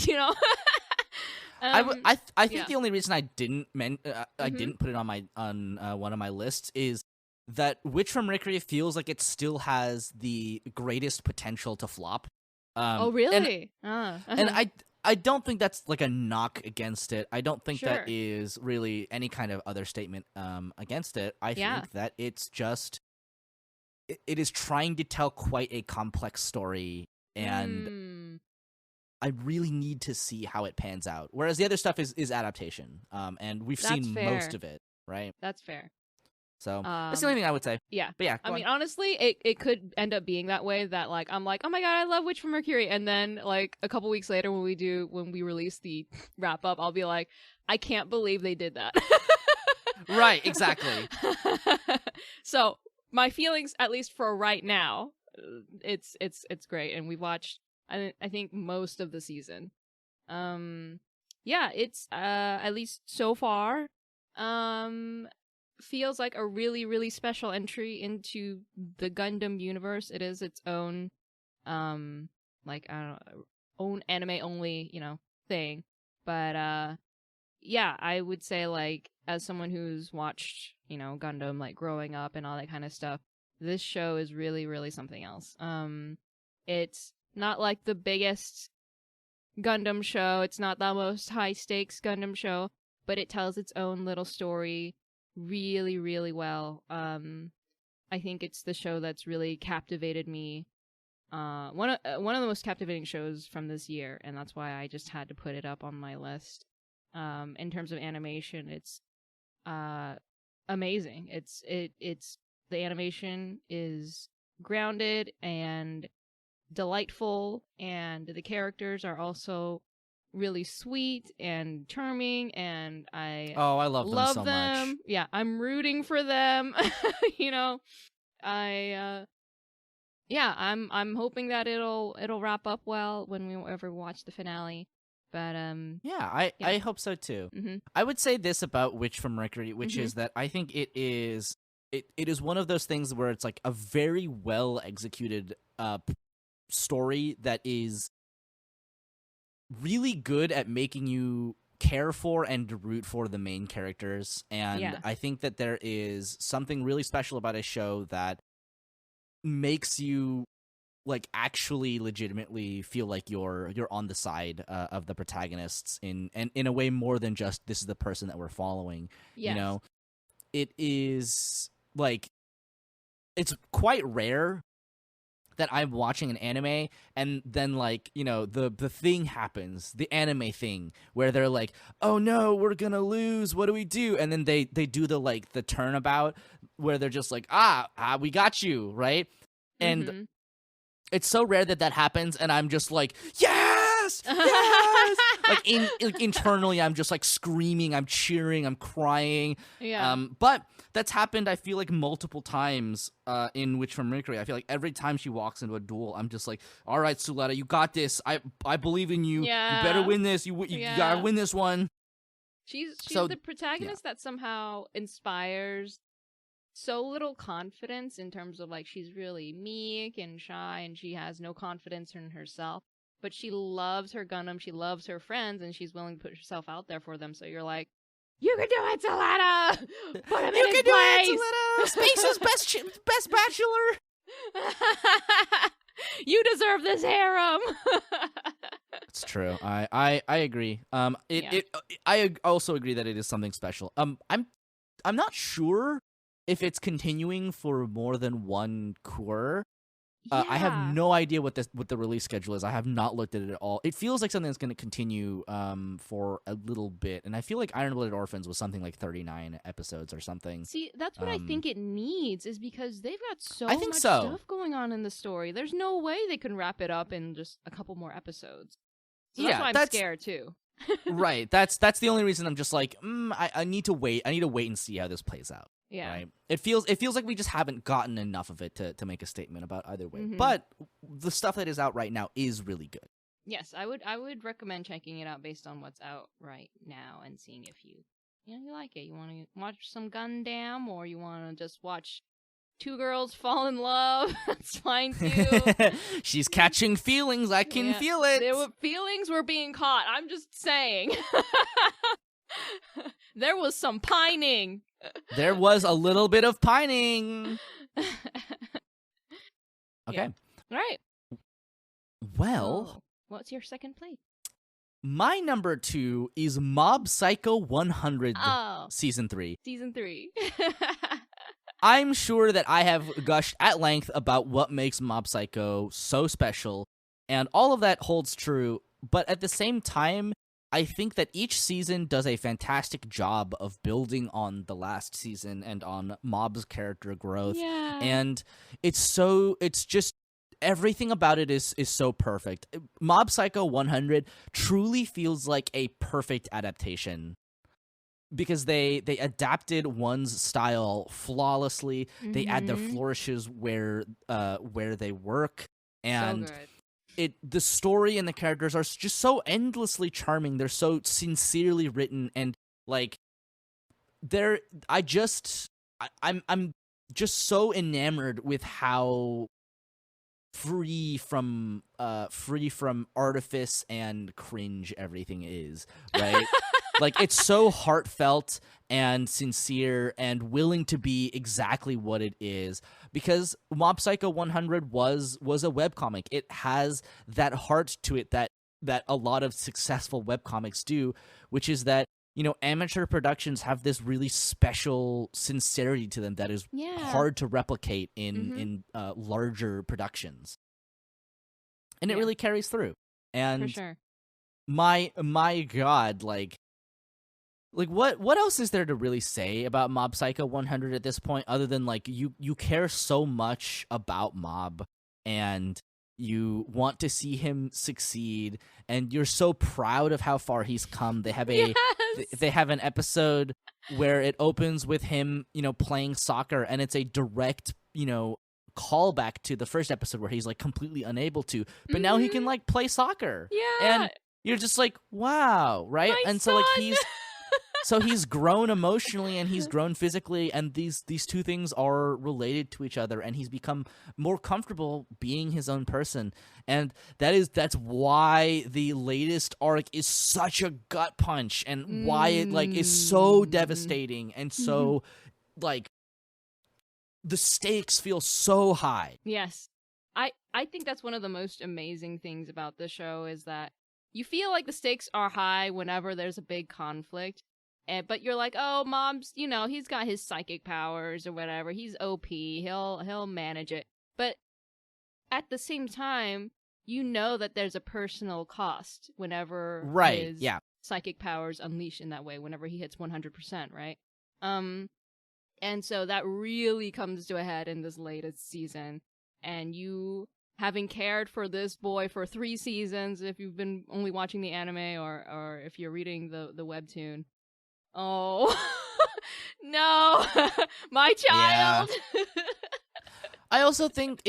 think yeah. the only reason I didn't didn't put it on one of my lists is that Witch from Mercury feels like it still has the greatest potential to flop. Oh really? And I don't think that's like a knock against it. I don't think that is really any kind of other statement against it. I think that it's just it is trying to tell quite a complex story, and I really need to see how it pans out. Whereas the other stuff is adaptation, and we've seen most of it, right? That's fair. So that's the only thing I would say. Yeah. But yeah, I mean, honestly, it could end up being that way, that like I'm like, oh my god, I love Witch from Mercury, and then like a couple weeks later when we release the wrap up, I'll be like, I can't believe they did that. Right, exactly. So my feelings, at least for right now, it's great, and we've watched I think most of the season. Yeah, it's at least so far feels like a really, really special entry into the Gundam universe. It is its own like I don't know, own anime only, thing. But yeah, I would say, like, as someone who's watched, Gundam like growing up and all that kind of stuff, this show is really, really something else. It's not like the biggest Gundam show, it's not the most high stakes Gundam show, but it tells its own little story really, really well. I think it's the show that's really captivated me. One of the most captivating shows from this year, and that's why I just had to put it up on my list. In terms of animation, it's amazing. It's the animation is grounded and delightful, and the characters are also really sweet and charming, and I love them so much. Yeah, I'm rooting for them. I'm hoping that it'll wrap up well when we ever watch the finale. But I hope so too. Mm-hmm. I would say this about Witch from Mercury, which is that I think it is one of those things where it's like a very well executed story that is really good at making you care for and root for the main characters. And I think that there is something really special about a show that makes you like actually legitimately feel like you're on the side of the protagonists in a way more than just this is the person that we're following. Yes. It is like, it's quite rare that I'm watching an anime and then like, the thing happens, the anime thing where they're like, oh no, we're gonna lose, what do we do? And then they do the turnabout where they're just like, we got you, right? And it's so rare that happens, and I'm just like, yes! yes, yes. Like internally, I'm just like screaming, I'm cheering, I'm crying. Yeah. But that's happened, I feel like, multiple times in Witch from Mercury. I feel like every time she walks into a duel, I'm just like, all right, Suletta, you got this. I believe in you. Yeah. You better win this. You gotta win this one. She's So, the protagonist that somehow inspires so little confidence in terms of like she's really meek and shy and she has no confidence in herself, but she loves her Gundam, she loves her friends, and she's willing to put herself out there for them. So you're like, you can do it, Suletta! Put him in his place! You can do it, Suletta! Space's best bachelor! You deserve this harem! It's true. I agree. I also agree that it is something special. I'm not sure if it's continuing for more than one cour. I have no idea what the release schedule is. I have not looked at it at all. It feels like something that's going to continue for a little bit, and I feel like Iron Blooded Orphans was something like 39 episodes or something. See, that's what I think it needs, is because they've got so much stuff going on in the story. There's no way they can wrap it up in just a couple more episodes. So that's why I'm scared too. Right. That's the only reason I'm just like, I need to wait. I need to wait and see how this plays out. Yeah. Right. It feels like we just haven't gotten enough of it to make a statement about either way. Mm-hmm. But the stuff that is out right now is really good. Yes, I would recommend checking it out based on what's out right now and seeing if you like it. You want to watch some Gundam, or you want to just watch two girls fall in love. That's fine too. She's catching feelings. I can feel it. Feelings were being caught. I'm just saying. There was some pining. There was a little bit of pining. Okay. All right. Well, what's your second place? My number 2 is Mob Psycho 100 Season 3. Season 3. I'm sure that I have gushed at length about what makes Mob Psycho so special, and all of that holds true, but at the same time, I think that each season does a fantastic job of building on the last season and on Mob's character growth. Yeah. And it's just everything about it is so perfect. Mob Psycho 100 truly feels like a perfect adaptation, because they adapted one's style flawlessly. Mm-hmm. They add their flourishes where they work, and so good. The story and the characters are just so endlessly charming. They're so sincerely written, and like I'm just so enamored with how free from artifice and cringe everything is, right? Like, it's so heartfelt and sincere and willing to be exactly what it is, because Mob Psycho 100 was a webcomic. It has that heart to it that a lot of successful webcomics do, which is that, amateur productions have this really special sincerity to them that is hard to replicate in larger productions. And it really carries through. And for sure. My God, like what else is there to really say about Mob Psycho 100 at this point, other than like you care so much about Mob and you want to see him succeed, and you're so proud of how far he's come. They have they have an episode where it opens with him, playing soccer, and it's a direct, callback to the first episode where he's like completely unable to, but now he can like play soccer. Yeah. And you're just like, wow, right? My and son. so like he's grown emotionally and he's grown physically, and these two things are related to each other, and he's become more comfortable being his own person. And that's why the latest arc is such a gut punch, and why it like is so devastating, and so like the stakes feel so high. Yes. I think that's one of the most amazing things about the show, is that you feel like the stakes are high whenever there's a big conflict. But you're like, oh, Mom's, he's got his psychic powers or whatever. He's OP. He'll manage it. But at the same time, that there's a personal cost whenever his psychic powers unleash in that way, whenever he hits 100%, right? And so that really comes to a head in this latest season. And you having cared for this boy for 3 seasons, if you've been only watching the anime or if you're reading the webtoon. Oh, no, my Yeah. child. I also think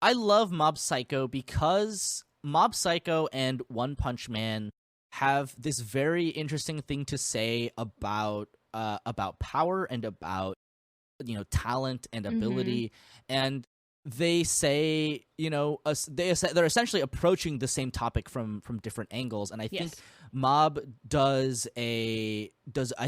I love Mob Psycho because Mob Psycho and One Punch Man have this very interesting thing to say about power and about talent and ability, and they say they're essentially approaching the same topic from different angles, and I think Mob does I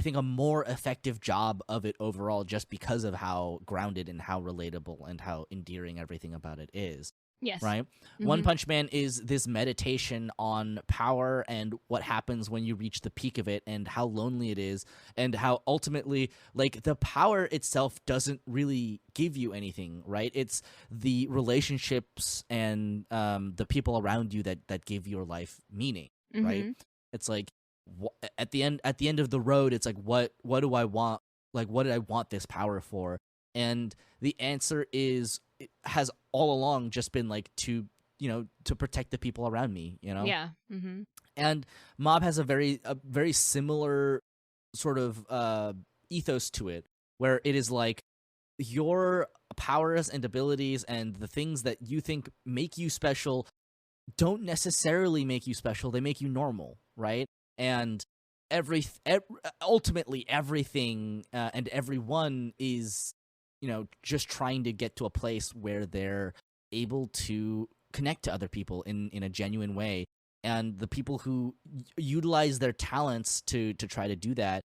think a more effective job of it overall, just because of how grounded and how relatable and how endearing everything about it is. Yes. Right? One Punch Man is this meditation on power and what happens when you reach the peak of it, and how lonely it is, and how ultimately, like, the power itself doesn't really give you anything, right? It's the relationships and the people around you that give your life meaning, right? It's like at the end of the road, it's like, what do I want? Like, what did I want this power for? And the answer has all along just been like to protect the people around me, Yeah. And Mob has a very similar sort of ethos to it, where it is like your powers and abilities and the things that you think make you special don't necessarily make you special. They make you normal, right? And ultimately everything and everyone is just trying to get to a place where they're able to connect to other people in a genuine way. And the people who utilize their talents to try to do that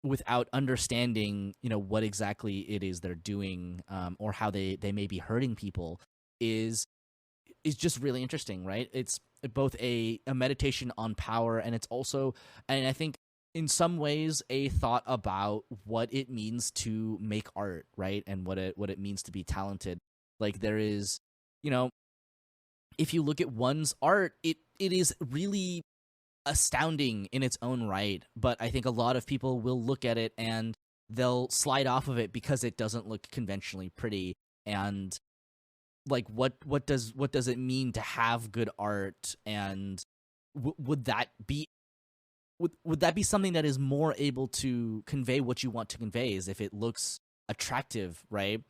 without understanding what exactly it is they're doing, or how they may be hurting people is just really interesting, right? It's both a meditation on power, and it's also, and I think in some ways, a thought about what it means to make art, right? And what it means to be talented. Like, there is, if you look at one's art, it is really astounding in its own right. But I think a lot of people will look at it and they'll slide off of it because it doesn't look conventionally pretty. And like, what does it mean to have good art? And would that be something that is more able to convey what you want to convey, is if it looks attractive, right?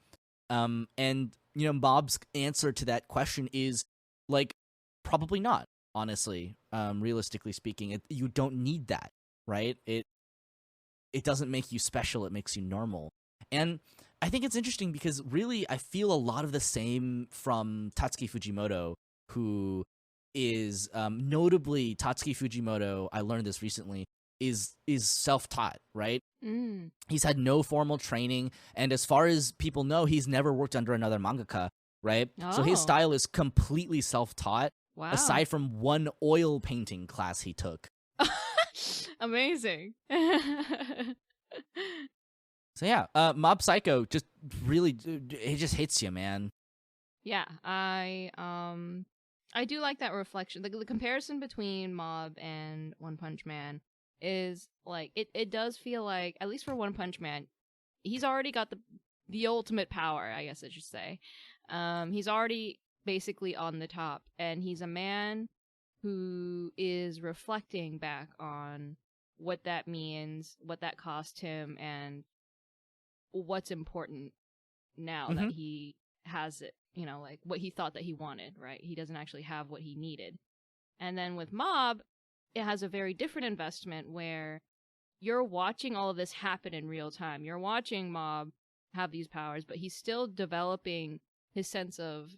And Bob's answer to that question is like, probably not, honestly. Realistically speaking, you don't need that, right? It doesn't make you special, it makes you normal. And I think it's interesting because really I feel a lot of the same from Tatsuki Fujimoto, who is notably Tatsuki Fujimoto, I learned this recently, is self-taught, right? He's had no formal training, and as far as people know, he's never worked under another mangaka, right? So his style is completely self-taught, aside from one oil painting class he took. Amazing. So yeah, Mob Psycho just really, it just hits you, man. Yeah, I do like that reflection. The comparison between Mob and One Punch Man is like, it does feel like, at least for One Punch Man, he's already got the ultimate power, I guess I should say. He's already basically on the top, and he's a man who is reflecting back on what that means, what that cost him, and what's important now that he has it, like what he thought that he wanted, right? He doesn't actually have what he needed. And then with Mob, it has a very different investment where you're watching all of this happen in real time. You're watching Mob have these powers, but he's still developing his sense of,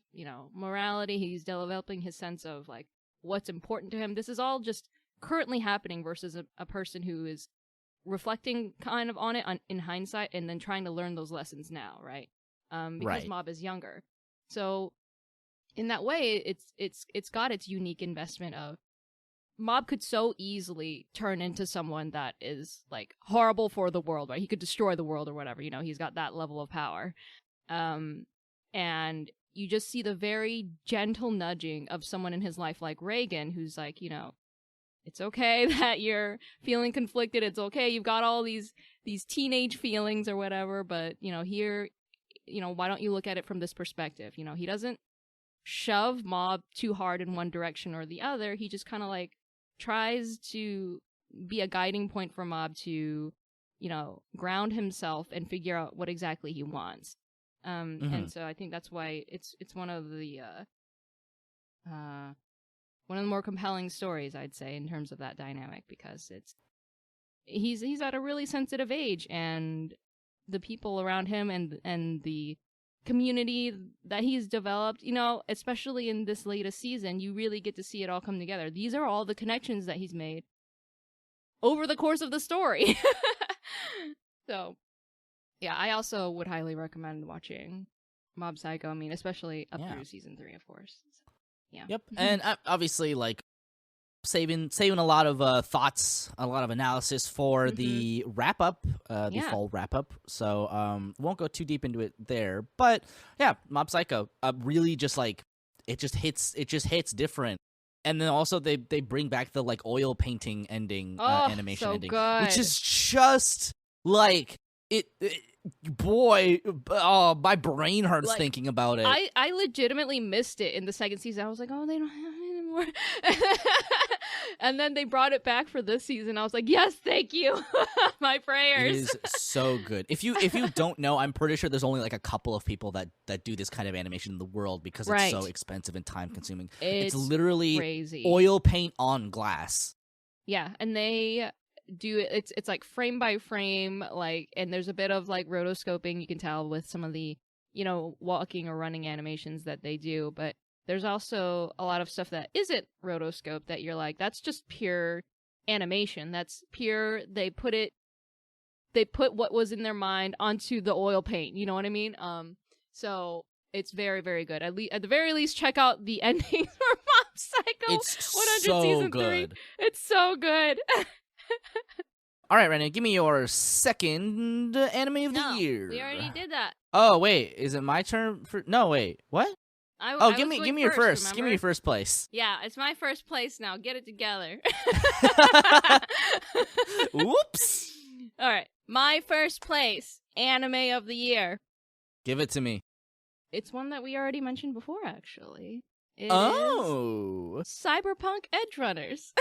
morality. He's developing his sense of like what's important to him. This is all just currently happening versus a person who is reflecting kind of on it in hindsight and then trying to learn those lessons now, right? Because Mob is younger. So in that way, it's got its unique investment of Mob could so easily turn into someone that is like horrible for the world, right? He could destroy the world or whatever, he's got that level of power. And you just see the very gentle nudging of someone in his life like Reagan, who's like, it's okay that you're feeling conflicted. It's okay. You've got all these teenage feelings or whatever, but here, why don't you look at it from this perspective? He doesn't shove Mob too hard in one direction or the other. He just kind of like tries to be a guiding point for Mob to, you know, ground himself and figure out what exactly he wants. And so I think that's why it's one of the more compelling stories, I'd say, in terms of that dynamic, because he's at a really sensitive age, and the people around him and the community that he's developed, you know, especially in this latest season, you really get to see it all come together. These are all the connections that he's made over the course of the story. So, yeah, I also would highly recommend watching Mob Psycho. I mean, especially up through season 3, of course. So, yeah. Yep, and obviously, like, saving a lot of thoughts, a lot of analysis for the wrap up, the fall wrap up. So won't go too deep into it there, but yeah, Mob Psycho really just like it just hits different. And then also they bring back the like oil painting ending, animation so ending, good. which is just like boy, my brain hurts like, thinking about it. I legitimately missed it in the second season. I was like, oh, they don't have it anymore. And then they brought it back for this season. I was like, yes, thank you. My prayers. It is so good. If you don't know, I'm pretty sure there's only like a couple of people that do this kind of animation in the world because it's so expensive and time consuming. It's literally crazy. Oil paint on glass. Yeah, and they do it. It's like frame by frame, like, and there's a bit of like rotoscoping, you can tell with some of the, you know, walking or running animations that they do, but there's also a lot of stuff that isn't rotoscope that you're like, that's just pure animation. That's pure, they put what was in their mind onto the oil paint, you know what I mean? So it's very, very good. At the very least, check out the ending for Mob Psycho. It's 100 so season good. 3. It's so good. All right, Renu, give me your second anime of the year. We already did that. Oh wait, is it my turn for? No, wait, what? Give me your first. Remember? Give me your first place. Yeah, it's my first place now. Get it together. Oops. All right, my first place anime of the year. Give it to me. It's one that we already mentioned before, actually. It is Cyberpunk Edgerunners.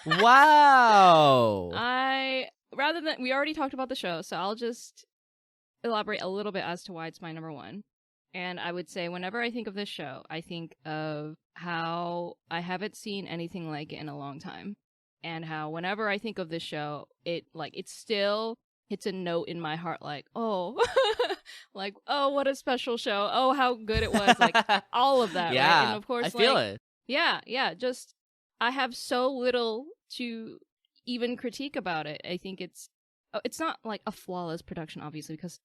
Wow. We already talked about the show, so I'll just elaborate a little bit as to why it's my number one. And I would say whenever I think of this show, I think of how I haven't seen anything like it in a long time. And how whenever I think of this show, it still hits a note in my heart like, oh, like, oh, what a special show. Oh, how good it was. Like, all of that, yeah, right? And of course, I feel it. Yeah, just, I have so little to even critique about it. I think it's not like a flawless production, obviously, because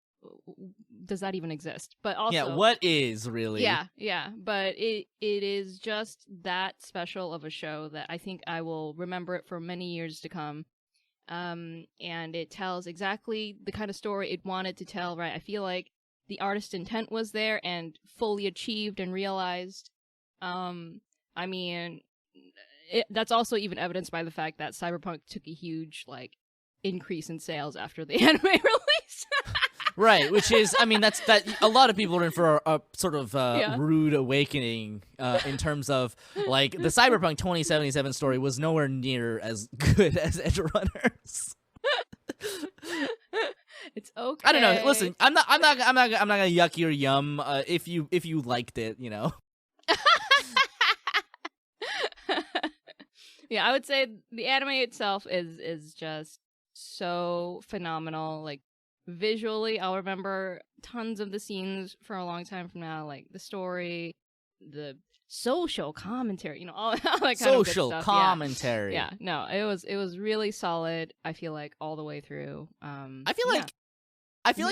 does that even exist? But also, yeah, what is really? Yeah, but it is just that special of a show that I think I will remember it for many years to come. And it tells exactly the kind of story it wanted to tell, right? I feel like the artist's intent was there and fully achieved and realized. I mean, that's also even evidenced by the fact that Cyberpunk took a huge, like, increase in sales after the anime release. Right, which is, I mean, that a lot of people are in for a sort of rude awakening in terms of, like, the Cyberpunk 2077 story was nowhere near as good as Edgerunners. It's okay. I don't know. Listen, I'm not gonna yuck your yum if you liked it, you know. Yeah, I would say the anime itself is just so phenomenal. Like, visually, I'll remember tons of the scenes for a long time from now, like the story, the social commentary, you know, all that kind of good stuff. Social commentary. Yeah, no, it was really solid. I feel like all the way through. I feel like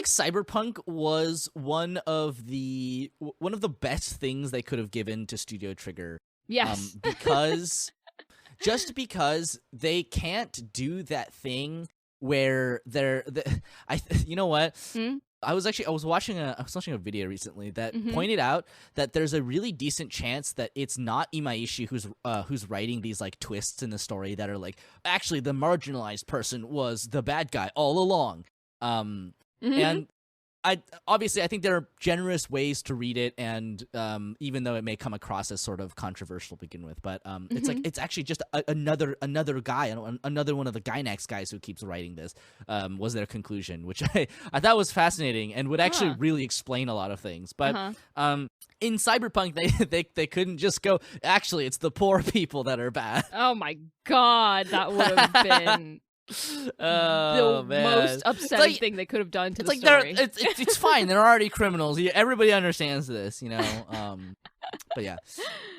Cyberpunk was one of the best things they could have given to Studio Trigger. Yes, because because they can't do that thing where you know what? I was watching a video recently that pointed out that there's a really decent chance that it's not Imaishi who's writing these like twists in the story that are like, actually the marginalized person was the bad guy all along. And I obviously I think there are generous ways to read it, and even though it may come across as sort of controversial to begin with, but it's like it's actually just another guy, another one of the Gynax guys who keeps writing this was their conclusion, which I thought was fascinating and would actually really explain a lot of things. But in Cyberpunk, they couldn't just go, actually, it's the poor people that are bad. Oh my god, that would have been the most upsetting thing they could have done to the story. It's fine. They're already criminals. Everybody understands this, you know. But yeah,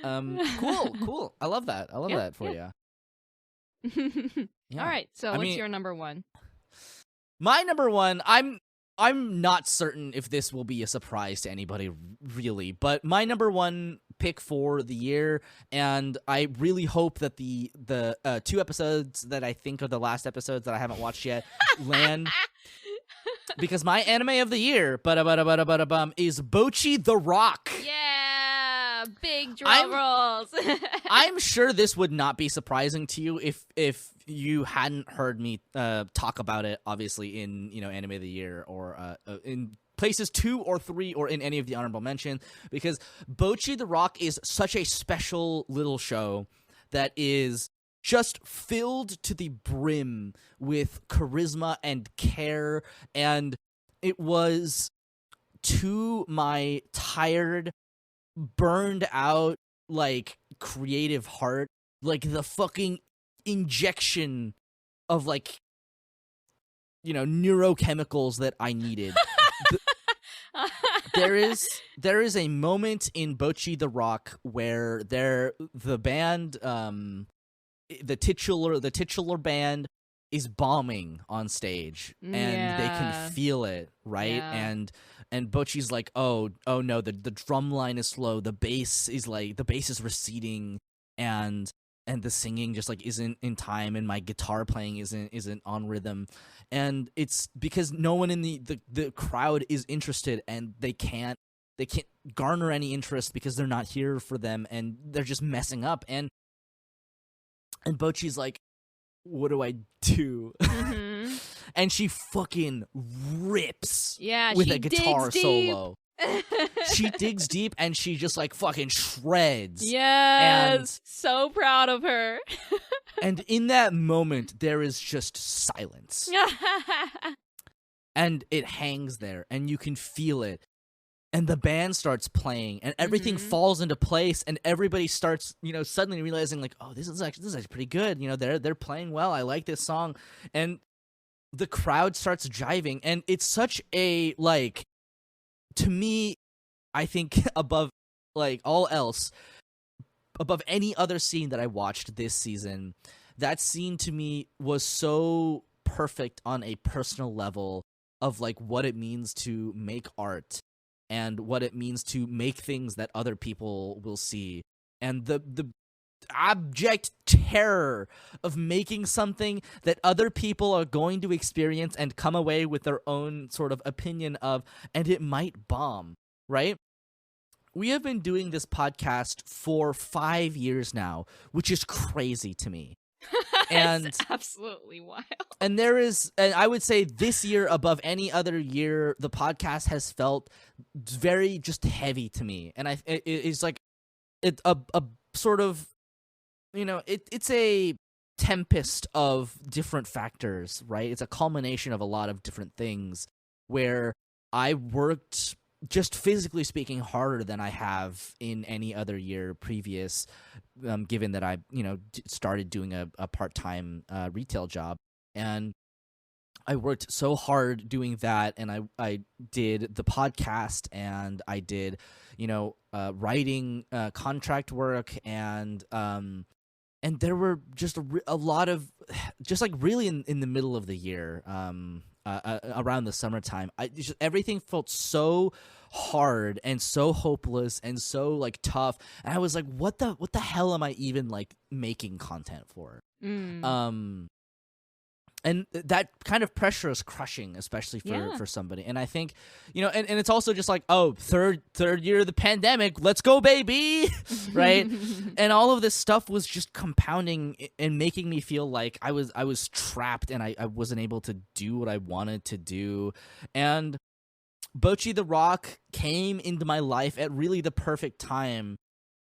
cool. I love that. I love that for you. All right. So what's your number one? My number one, I'm not certain if this will be a surprise to anybody, really, but my number one pick for the year, and I really hope that the 2 episodes that I think are the last episodes that I haven't watched yet land, because my anime of the year is Bocchi the Rock. Yeah, big drum rolls. I'm sure this would not be surprising to you if you hadn't heard me talk about it, obviously, in anime of the year or in places 2 or 3 or in any of the honorable mentions, because Bocchi the Rock is such a special little show that is just filled to the brim with charisma and care, and it was, to my tired, burned out, like, creative heart, like the fucking injection of, like, neurochemicals that I needed. There is a moment in Bocchi the Rock where the band, the titular band is bombing on stage, and they can feel it, right? Yeah. And Bocchi's like, oh no, the drum line is slow, the bass is receding, and the singing just like isn't in time, and my guitar playing isn't on rhythm, and it's because no one in the crowd is interested, and they can't garner any interest because they're not here for them, and they're just messing up, and Bocchi's like, what do I do? Mm-hmm. And she fucking rips Yeah, with she a guitar digs deep. solo. She digs deep, and she just like fucking shreds. Yes, so proud of her. And in that moment, there is just silence. And it hangs there, and you can feel it. And the band starts playing, and everything falls into place, and everybody starts, suddenly realizing, like, oh, this is actually pretty good. They're playing well. I like this song. And the crowd starts jiving, and it's such a, like, to me, I think above, like, all else, above any other scene that I watched this season, that scene to me was so perfect on a personal level of, like, what it means to make art and what it means to make things that other people will see, and the abject terror of making something that other people are going to experience and come away with their own sort of opinion of, and it might bomb, right? We have been doing this podcast for 5 years now, which is crazy to me. And it's absolutely wild. And I would say this year, above any other year, the podcast has felt very just heavy to me. And it's like a sort of, it's a tempest of different factors, right? It's a culmination of a lot of different things where I worked, just physically speaking, harder than I have in any other year previous, given that I, started doing a part-time retail job. And I worked so hard doing that, and I did the podcast, and I did, writing contract work, and there were just a lot of, just like really in the middle of the year, around the summertime, everything felt so hard and so hopeless and so like tough, and I was like, what the hell am I even like making content for? And that kind of pressure is crushing, especially for somebody. And I think, and it's also just like, oh, third year of the pandemic, let's go, baby, right? And all of this stuff was just compounding and making me feel like I was trapped, and I wasn't able to do what I wanted to do. Bocchi the Rock came into my life at really the perfect time,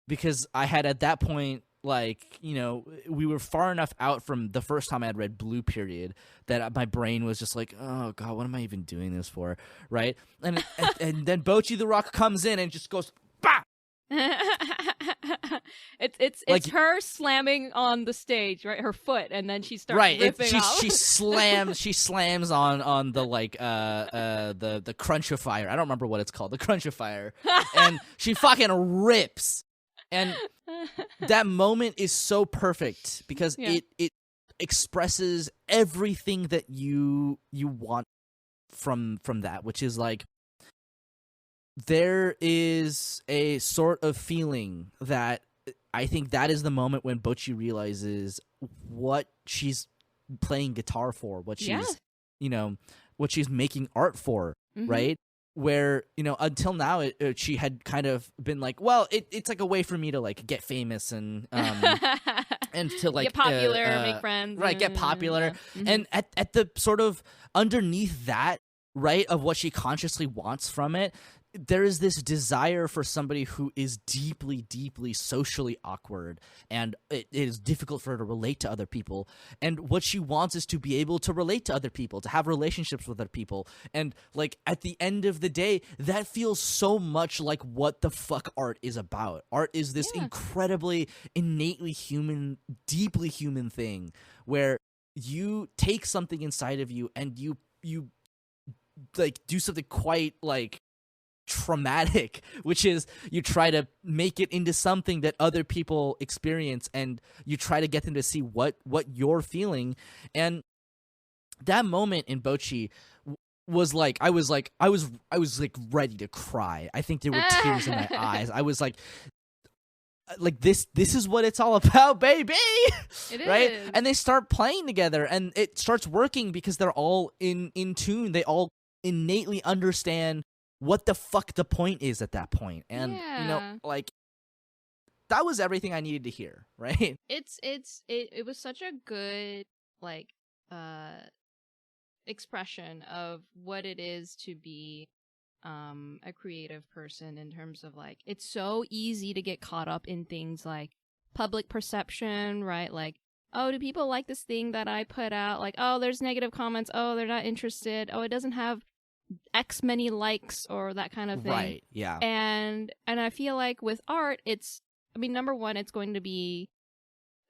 because I had at that point, like, you know, we were far enough out from the first time I had read Blue Period that my brain was just like, oh god, what am I even doing this for, right? And then Bocchi the Rock comes in and just goes, bah! It's Like- her slamming on the stage, right? Her foot, and then she starts Right, ripping off. she slams on the like the crunchifier. I don't remember what it's called, the crunchifier, and she fucking rips. And that moment is so perfect because it expresses everything that you want from that, which is like, there is a sort of feeling that I think that is the moment when Bocchi realizes what she's playing guitar for, what she's you know, what she's making art for, right? Where, you know, until now she had kind of been like, well, it's like a way for me to like get famous and and to like get popular, make friends, right? Get popular, yeah. and at the sort of underneath that, right, of what she consciously wants from it, there is this desire for somebody who is deeply, deeply socially awkward, and it is difficult for her to relate to other people. And what she wants is to be able to relate to other people, to have relationships with other people. And like at the end of the day, that feels so much like what the fuck art is about. Art is this incredibly innately human, deeply human thing where you take something inside of you and you like do something quite like traumatic, which is you try to make it into something that other people experience, and you try to get them to see what you're feeling. And that moment in Bocchi was like, I was ready to cry. I think there were tears in my eyes. I was like this is what it's all about, baby. It right is. And they start playing together, and it starts working because they're all in tune. They all innately understand what the fuck the point is at that point. And you know, like, that was everything I needed to hear, right? It was such a good like expression of what it is to be a creative person, in terms of like, it's so easy to get caught up in things like public perception, right? Like, oh, do people like this thing that I put out? Like, oh, there's negative comments. Oh, they're not interested. Oh, it doesn't have X many likes, or that kind of thing. Right, yeah. And I feel like with art, number one, it's going to be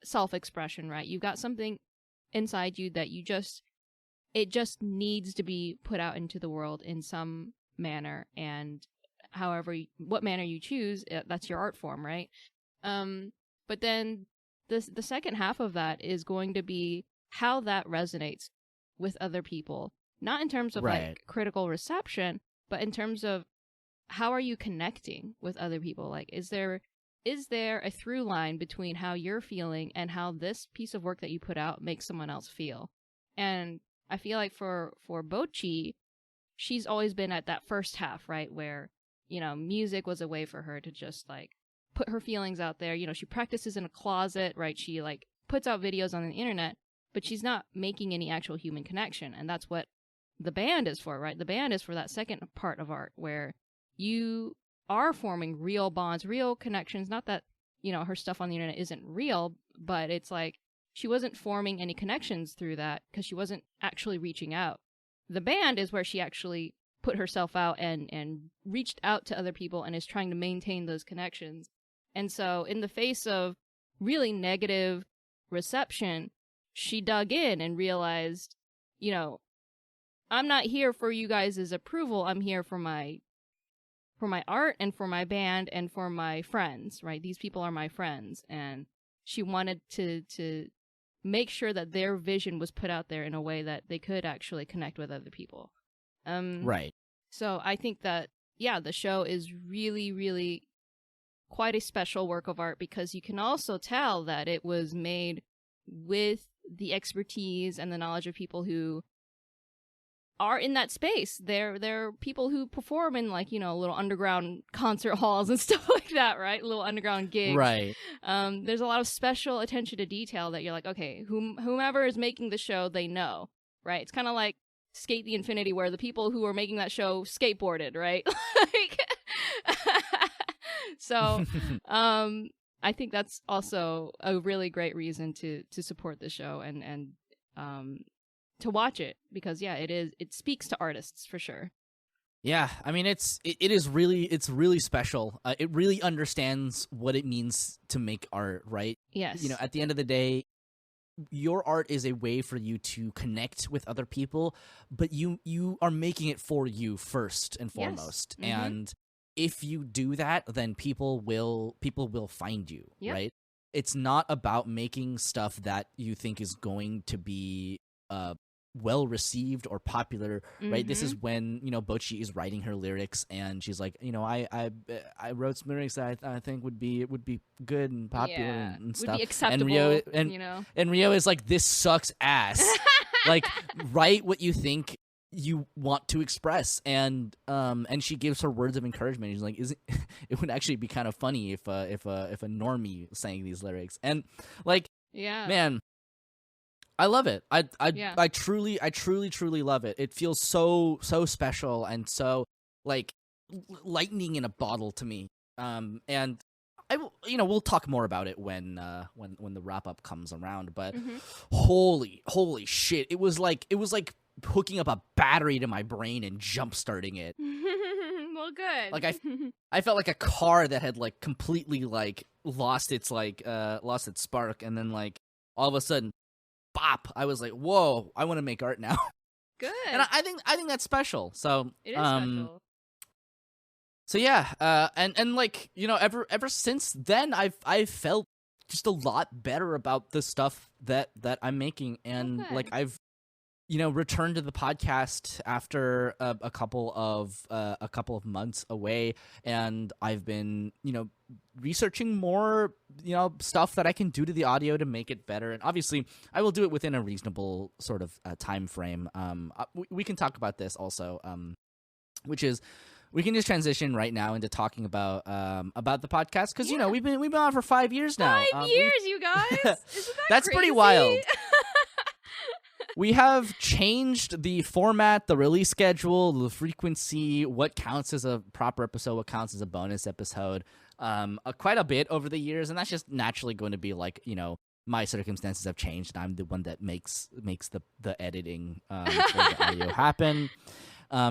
self-expression, right? You've got something inside you that it just needs to be put out into the world in some manner, and what manner you choose, that's your art form, right? But then the second half of that is going to be how that resonates with other people. Not in terms of like critical reception, but in terms of how are you connecting with other people? Like, is there a through line between how you're feeling and how this piece of work that you put out makes someone else feel? And I feel like for Bocchi, she's always been at that first half, right? Where, you know, music was a way for her to just like put her feelings out there. You know, she practices in a closet, right? She like puts out videos on the internet, but she's not making any actual human connection. And that's what the band is for, right? The band is for that second part of art where you are forming real bonds, real connections. Not that, you know, her stuff on the internet isn't real, but it's like she wasn't forming any connections through that because she wasn't actually reaching out. The band is where she actually put herself out and reached out to other people and is trying to maintain those connections. And so in the face of really negative reception, she dug in and realized, you know, I'm not here for you guys' approval. I'm here for my art and for my band and for my friends, right? These people are my friends. And she wanted to make sure that their vision was put out there in a way that they could actually connect with other people. Right. So I think that, the show is really, really quite a special work of art, because you can also tell that it was made with the expertise and the knowledge of people who are in that space. They're people who perform in, like, you know, little underground concert halls and stuff like that, right? Little underground gigs. Right. There's a lot of special attention to detail that you're like, okay, whomever is making the show, they know, right? It's kind of like Skate the Infinity, where the people who were making that show skateboarded, right? Like, so, I think that's also a really great reason to support the show and to watch it, because it speaks to artists for sure. Yeah, I mean it's really special. It really understands what it means to make art, right? Yes. You know, at the end of the day, your art is a way for you to connect with other people, but you are making it for you first and foremost. Yes. Mm-hmm. And if you do that, then people will find you, Yep. right? It's not about making stuff that you think is going to be well received or popular, right? This is when, you know, Bochi is writing her lyrics and she's like, you know, I wrote some lyrics that I think would be good and popular and stuff. Would be acceptable, and you know. And Rio is like, this sucks ass. Like, write what you think you want to express, and she gives her words of encouragement. She's like, it would actually be kind of funny if a normie sang these lyrics, and like, yeah, man, I love it. I truly love it. It feels so special and so like lightning in a bottle to me. And we'll talk more about it when the wrap up comes around. But holy shit, it was like hooking up a battery to my brain and jump starting it. Well, good. Like I felt like a car that had like completely like lost its spark, and then like all of a sudden, bop! I was like, whoa! I want to make art now. Good. And I think that's special. So it is special. So yeah, and like, you know, ever since then, I've felt just a lot better about the stuff that I'm making, and like I've, you know, returned to the podcast after a couple of months away, and I've been, you know, researching more, you know, stuff that I can do to the audio to make it better, and obviously I will do it within a reasonable sort of time frame. We can talk about this also, which is, we can just transition right now into talking about the podcast, because you know, we've been on for 5 years now. 5 years, you guys. Isn't that that's crazy? Pretty wild. We have changed the format, the release schedule, the frequency, what counts as a proper episode, what counts as a bonus episode, quite a bit over the years, and that's just naturally going to be like, you know, my circumstances have changed, and I'm the one that makes the editing for the audio happen.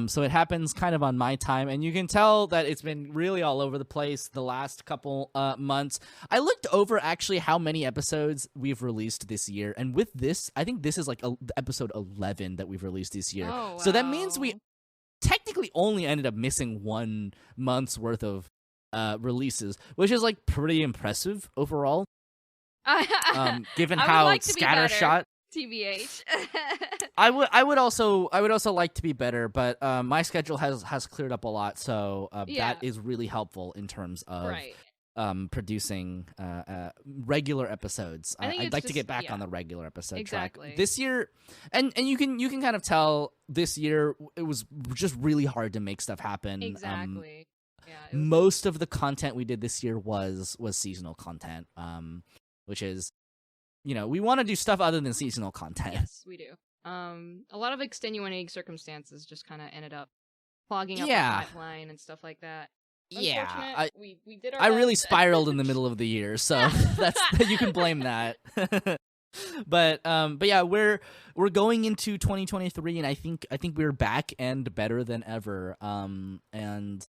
So it happens kind of on my time, and you can tell that it's been really all over the place the last couple months. I looked over actually how many episodes we've released this year, and with this, I think this is like episode 11 that we've released this year. Oh, wow. So that means we technically only ended up missing 1 month's worth of releases, which is like pretty impressive overall. Given how like scattershot. TBH. I would also like to be better, but my schedule has cleared up a lot, so that is really helpful in terms of producing regular episodes. I'd like to get back on the regular episode track this year, and you can kind of tell this year it was just really hard to make stuff happen. Exactly. Most of the content we did this year was seasonal content, which is, you know, we want to do stuff other than seasonal content. Yes, we do. A lot of extenuating circumstances just kind of ended up clogging up the pipeline and stuff like that. Yeah, we did our I really best. spiraled in the middle of the year, so that's you can blame that. But yeah, we're going into 2023, and I think we're back and better than ever. And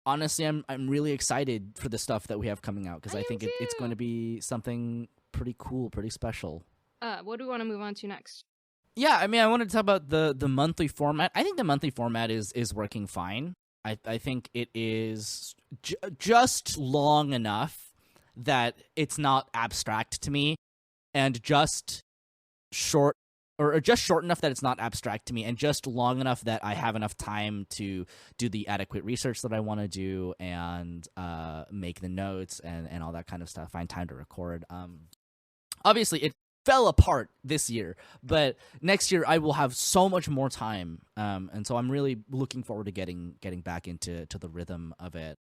honestly, I'm really excited for the stuff that we have coming out, because I think it's going to be something pretty cool, pretty special. What do we want to move on to next? Yeah, I mean, I wanted to talk about the monthly format. I think the monthly format is working fine. I think it is just long enough that it's not abstract to me, and just short enough that it's not abstract to me, and just long enough that I have enough time to do the adequate research that I want to do, and make the notes and all that kind of stuff. Find time to record. Obviously, it fell apart this year, but next year I will have so much more time, and so I'm really looking forward to getting back into the rhythm of it.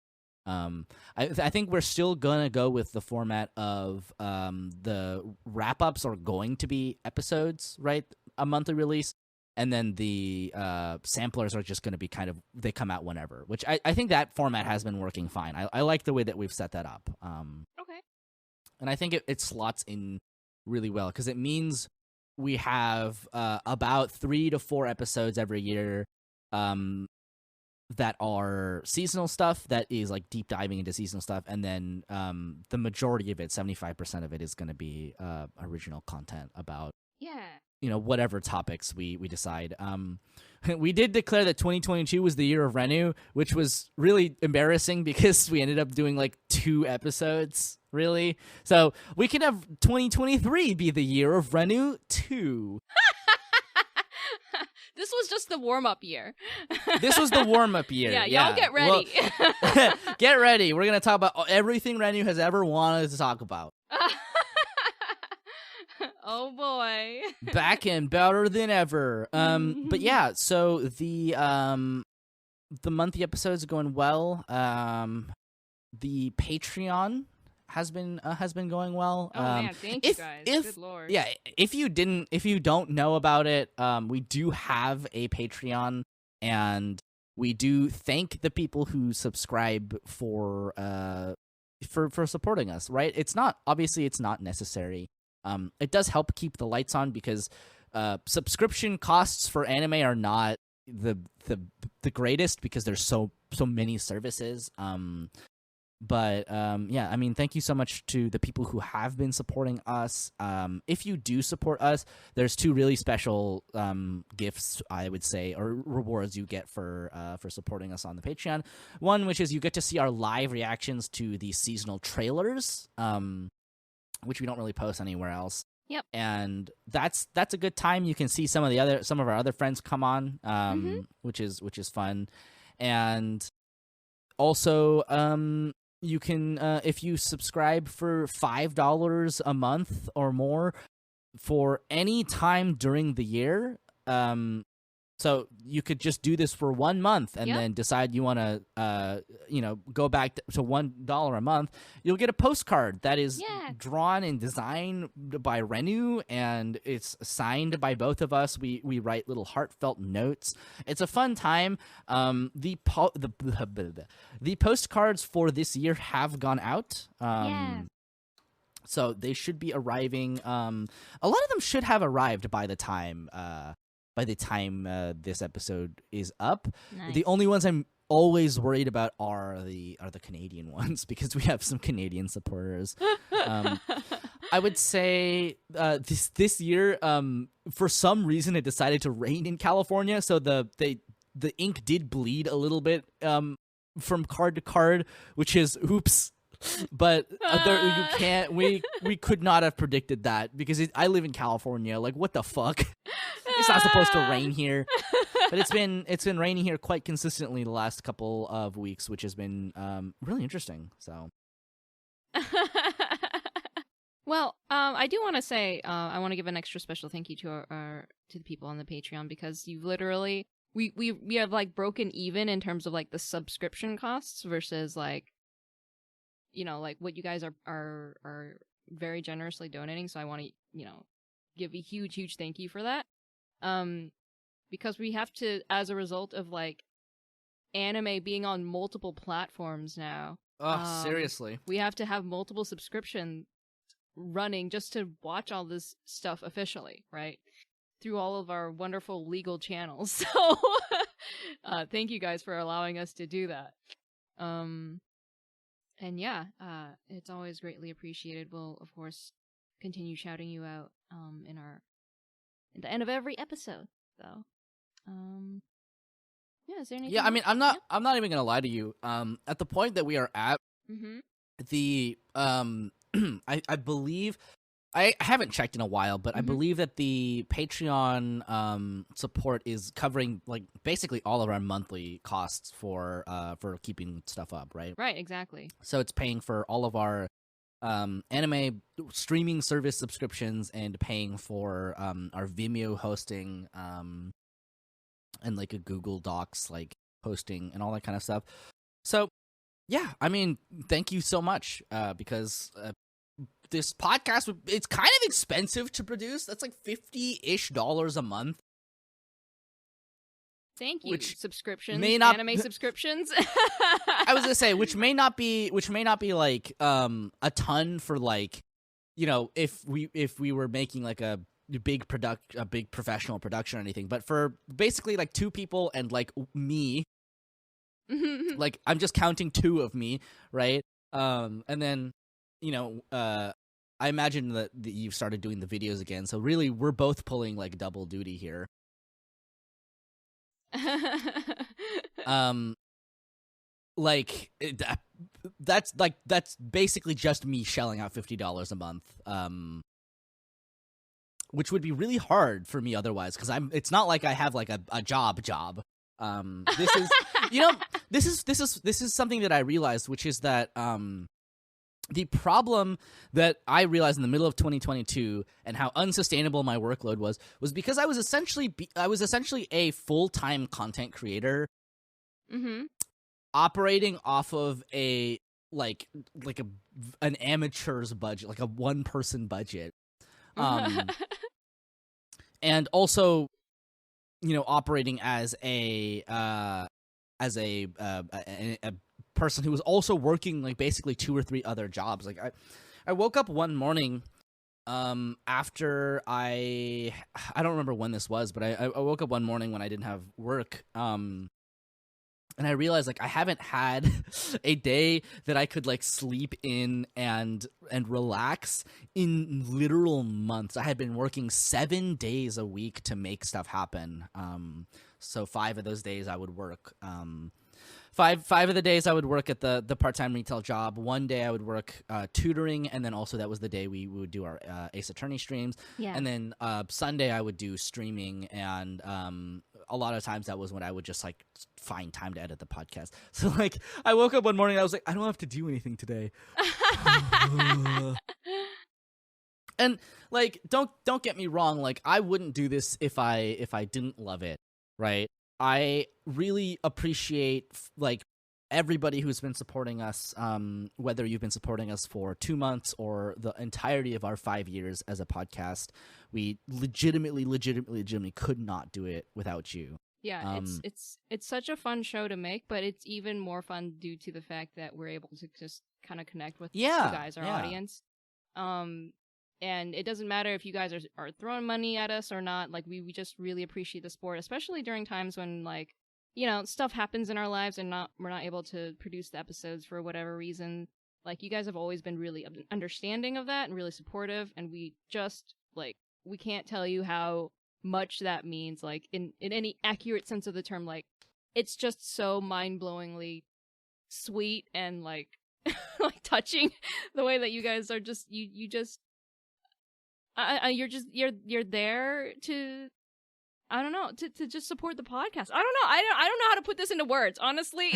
I think we're still gonna go with the format of the wrap-ups are going to be episodes, right? A monthly release, and then the samplers are just going to be they come out whenever, which I think that format has been working fine. I like the way that we've set that up. Okay. And I think it slots in really well because it means we have about 3 to 4 episodes every year that are seasonal stuff that is like deep diving into seasonal stuff, and then the majority of it, 75% of it, is going to be original content about whatever topics we decide. We did declare that 2022 was the year of Renu, which was really embarrassing because we ended up doing like 2 episodes, really. So we can have 2023 be the year of Renu 2. This was just the warm-up year. This was the warm-up year. Yeah, y'all get ready. Well, get ready. We're going to talk about everything Renu has ever wanted to talk about. Oh, boy. Back and better than ever. But yeah, so the monthly episodes are going well. The Patreon has been going well. Oh man, thank you guys. Good lord. Yeah, if you don't know about it, we do have a Patreon, and we do thank the people who subscribe for supporting us. Right? It's not necessary. It does help keep the lights on because subscription costs for anime are not the greatest because there's so many services. But yeah, I mean, thank you so much to the people who have been supporting us. If you do support us, there's 2 really special gifts, I would say, or rewards you get for supporting us on the Patreon. One, which is you get to see our live reactions to the seasonal trailers, which we don't really post anywhere else. Yep. And that's a good time. You can see some of our other friends come on, which is fun. And also, you can, if you subscribe for $5 a month or more for any time during the year, so you could just do this for 1 month and then decide you want to, go back to $1 a month. You'll get a postcard that is drawn and designed by Renu, and it's signed by both of us. We write little heartfelt notes. It's a fun time. The postcards for this year have gone out. So they should be arriving. A lot of them should have arrived by the time. This episode is up. Nice. The only ones I'm always worried about are the Canadian ones because we have some Canadian supporters. I would say this year, for some reason, it decided to rain in California, so the ink did bleed a little bit from card to card, which is oops. But you can't. We could not have predicted that because I live in California. Like, what the fuck? It's not supposed to rain here, but it's been raining here quite consistently the last couple of weeks, which has been really interesting. So, well, I do want to say I want to give an extra special thank you to the people on the Patreon because you've literally we have like broken even in terms of like the subscription costs versus like. Like what you guys are very generously donating. So I want to, give a huge thank you for that. Because we have to, as a result of like anime being on multiple platforms now. Oh, seriously. We have to have multiple subscriptions running just to watch all this stuff officially, right? Through all of our wonderful legal channels. So thank you guys for allowing us to do that. And yeah, it's always greatly appreciated. We'll, of course, continue shouting you out at the end of every episode, though. Yeah, is there anything? Yeah, I mean, I'm not even gonna lie to you. At the point that we are at, the I believe. I haven't checked in a while, but I believe that the Patreon support is covering like basically all of our monthly costs for keeping stuff up, right? Right, exactly. So it's paying for all of our anime streaming service subscriptions and paying for our Vimeo hosting and like a Google Docs like hosting and all that kind of stuff. So yeah, I mean, thank you so much because this podcast, it's kind of expensive to produce. That's like $50-ish a month. Thank you. Which subscriptions, may not anime subscriptions. I was gonna say, which may not be like a ton for like, you know, if we were making like a big professional production or anything, but for basically like two people and like me, like I'm just counting two of me, right? And then, you know, I imagine that you've started doing the videos again, so really we're both pulling like double duty here. Like that's basically just me shelling out $50 a month, which would be really hard for me otherwise, because it's not like I have like a job. This is, you know, this is something that I realized, which is that the problem that I realized in the middle of 2022 and how unsustainable my workload was because I was essentially a full-time content creator, operating off of an amateur's budget, like a one-person budget, and also, you know, operating as a person who was also working like basically 2 or 3 other jobs. Like I woke up one morning after I don't remember when this was, but I woke up one morning when I didn't have work, and I realized like I haven't had a day that I could like sleep in and relax in literal months. I had been working 7 days a week to make stuff happen. So 5 of those days I would work. Five of the days I would work at the part-time retail job. One day I would work tutoring, and then also that was the day we would do our Ace Attorney streams. Yeah. And then Sunday I would do streaming, and a lot of times that was when I would just like find time to edit the podcast. So like I woke up one morning and I was like, I don't have to do anything today. And like don't get me wrong, like I wouldn't do this if I didn't love it, right? I really appreciate like everybody who's been supporting us, whether you've been supporting us for 2 months or the entirety of our 5 years as a podcast. We legitimately could not do it without you. Yeah, it's such a fun show to make, but it's even more fun due to the fact that we're able to just kind of connect with you guys, our audience. And it doesn't matter if you guys are throwing money at us or not. Like we just really appreciate the support, especially during times when, like, you know, stuff happens in our lives and we're not able to produce the episodes for whatever reason. Like, you guys have always been really understanding of that and really supportive, and we just like we can't tell you how much that means. Like in any accurate sense of the term, like it's just so mind-blowingly sweet and like like touching the way that you guys are just you just. You're there to, I don't know, to just support the podcast. I don't know. I don't know how to put this into words, honestly.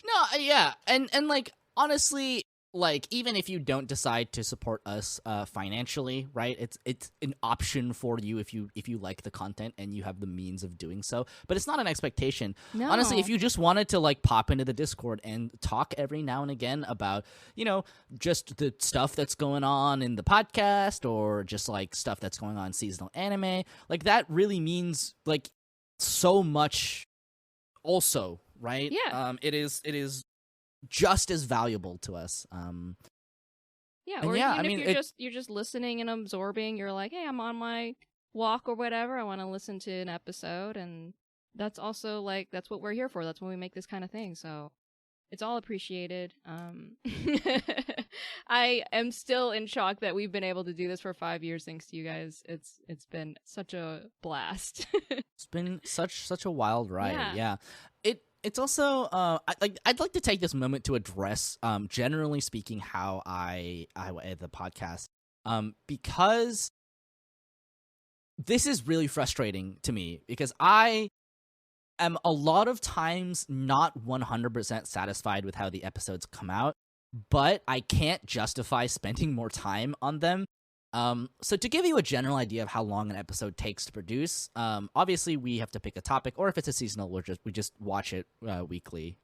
No, yeah. And like honestly, like even if you don't decide to support us financially, right? It's an option for you if you like the content and you have the means of doing so. But it's not an expectation. No. Honestly, if you just wanted to like pop into the Discord and talk every now and again about, you know, just the stuff that's going on in the podcast or just like stuff that's going on in seasonal anime, like that really means like so much also, right? Yeah. It is just as valuable to us. Yeah, or even if you're just listening and absorbing, you're like, hey, I'm on my walk or whatever, I want to listen to an episode, and that's also like that's what we're here for. That's when we make this kind of thing. So it's all appreciated. I am still in shock that we've been able to do this for 5 years thanks to you guys. It's been such a blast. It's been such a wild ride. Yeah. It's also I'd like to take this moment to address generally speaking how I edit the podcast, because this is really frustrating to me because I am a lot of times not 100% satisfied with how the episodes come out, but I can't justify spending more time on them. So to give you a general idea of how long an episode takes to produce, obviously we have to pick a topic, or if it's a seasonal, we just watch it weekly.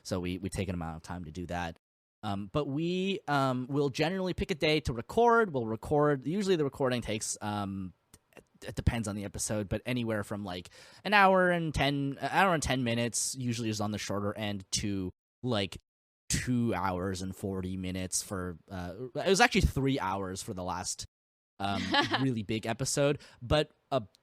So we take an amount of time to do that. But we will generally pick a day to record. We'll record. Usually the recording takes it depends on the episode, but anywhere from like an hour and 10 minutes usually is on the shorter end to like 2 hours and 40 minutes for it was actually 3 hours for the last really big episode, but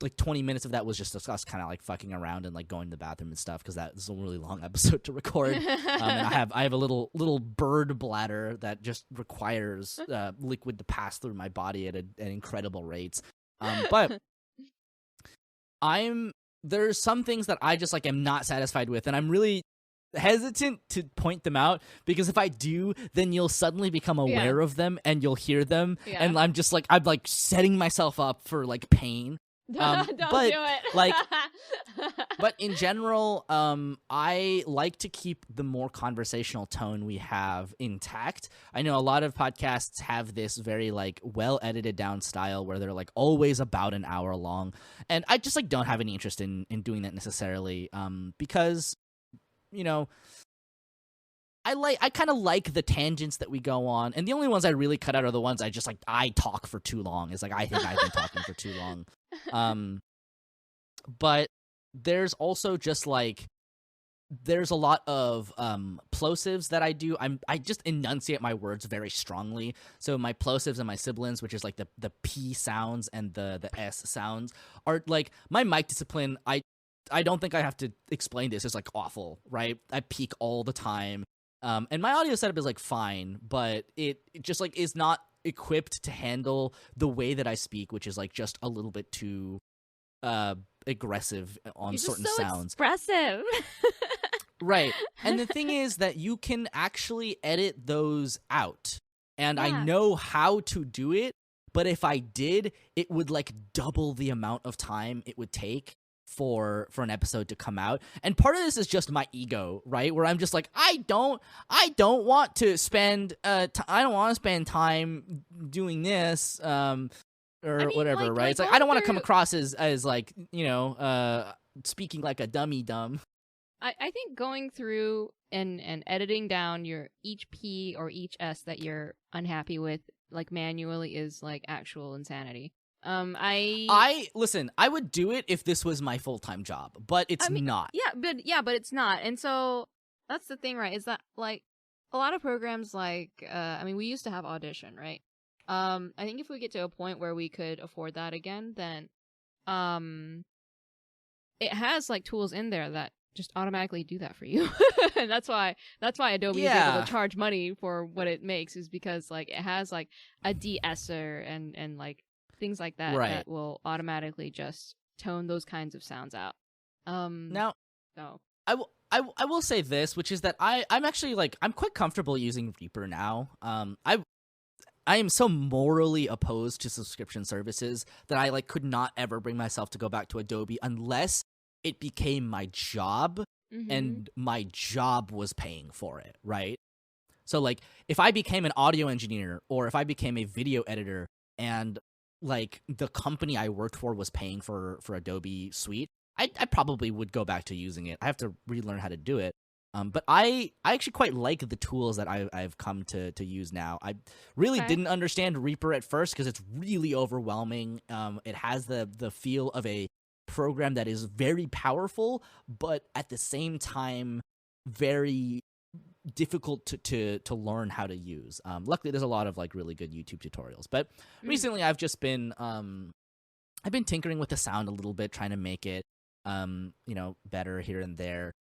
like 20 minutes of that was just us kind of like fucking around and like going to the bathroom and stuff, because that is a really long episode to record. And I have a little bird bladder that just requires liquid to pass through my body at incredible rates. But there's some things that I just like am not satisfied with, and I'm really hesitant to point them out, because if I do, then you'll suddenly become aware of them and you'll hear them, and I'm like setting myself up for like pain. Don't do it. Like, but in general, I like to keep the more conversational tone we have intact. I know a lot of podcasts have this very like well edited down style where they're like always about an hour long, and I just like don't have any interest in doing that necessarily, because you know, I kind of like the tangents that we go on, and the only ones I really cut out are the ones I talk for too long. It's like I think I've been talking for too long. But there's also just like there's a lot of plosives that I do. I just enunciate my words very strongly. So my plosives and my sibilants, which is like the P sounds and the S sounds, are like my mic discipline. I don't think I have to explain this. It's like awful, right? I peak all the time. And my audio setup is like fine, but it just like is not equipped to handle the way that I speak, which is like just a little bit too aggressive on certain sounds. Expressive. Right. And the thing is that you can actually edit those out. And I know how to do it, but if I did, it would like double the amount of time it would take for an episode to come out. And part of this is just my ego, right? Where I'm just like, I don't want to spend I don't want to spend time doing this whatever, right? Like it's like I don't want to come across as like, you know, speaking like a dummy dumb. I think going through and editing down your each P or each S that you're unhappy with like manually is like actual insanity. Listen, I would do it if this was my full-time job, but it's not. But it's not. And so that's the thing, right? Is that like a lot of programs like we used to have Audition, right? I think if we get to a point where we could afford that again, then it has like tools in there that just automatically do that for you. And that's why Adobe is able to charge money for what it makes, is because like it has like a de-esser and like things like that that will automatically just tone those kinds of sounds out. Now, I will say this, which is that I'm actually like I'm quite comfortable using Reaper now. I am so morally opposed to subscription services that I like could not ever bring myself to go back to Adobe unless it became my job and my job was paying for it, right? So like if I became an audio engineer or if I became a video editor and like the company I worked for was paying for Adobe Suite, I probably would go back to using it. I have to relearn how to do it. But I actually quite like the tools that I've come to use now. I really didn't understand Reaper at first because it's really overwhelming. It has the feel of a program that is very powerful, but at the same time very difficult to learn how to use. Luckily, there's a lot of like really good YouTube tutorials. But recently, I've just been I've been tinkering with the sound a little bit, trying to make it better here and there.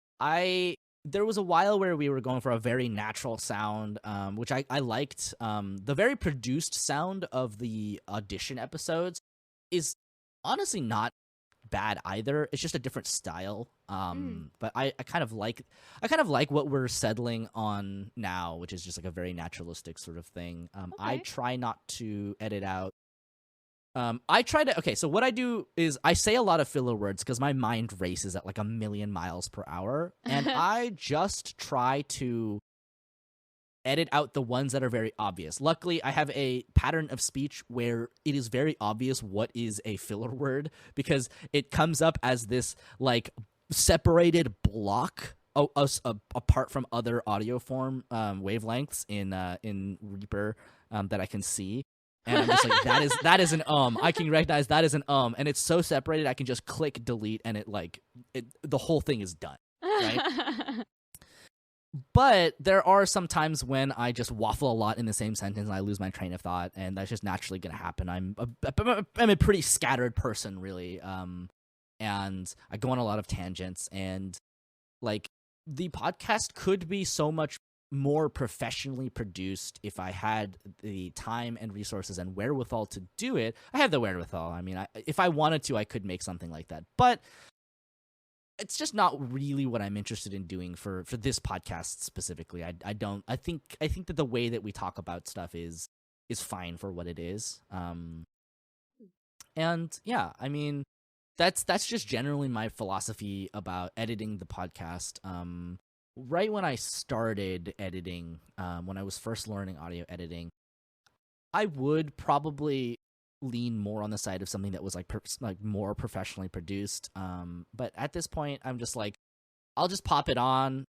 There was a while where we were going for a very natural sound, which I liked. The very produced sound of the Audition episodes is honestly not bad either. It's just a different style. But I kind of like what we're settling on now, which is just like a very naturalistic sort of thing. I try not to edit out. So what I do is I say a lot of filler words because my mind races at like 1,000,000 miles per hour, and I just try to edit out the ones that are very obvious. Luckily, I have a pattern of speech where it is very obvious what is a filler word because it comes up as this like separated block apart from other audio form wavelengths in Reaper that I can see. And I'm just like, that is an I can recognize that is an and it's so separated I can just click delete and the whole thing is done, right? But there are some times when I just waffle a lot in the same sentence and I lose my train of thought, and that's just naturally going to happen. I'm a pretty scattered person, really, and I go on a lot of tangents, and like the podcast could be so much more professionally produced if I had the time and resources and wherewithal to do it. I have the wherewithal. I mean, if I wanted to, I could make something like that, but it's just not really what I'm interested in doing for this podcast specifically. I think that the way that we talk about stuff is fine for what it is. And yeah, I mean, that's just generally my philosophy about editing the podcast. Right when I started editing, when I was first learning audio editing, I would probably lean more on the side of something that was like more professionally produced. But at this point, I'm just like, I'll just pop it on.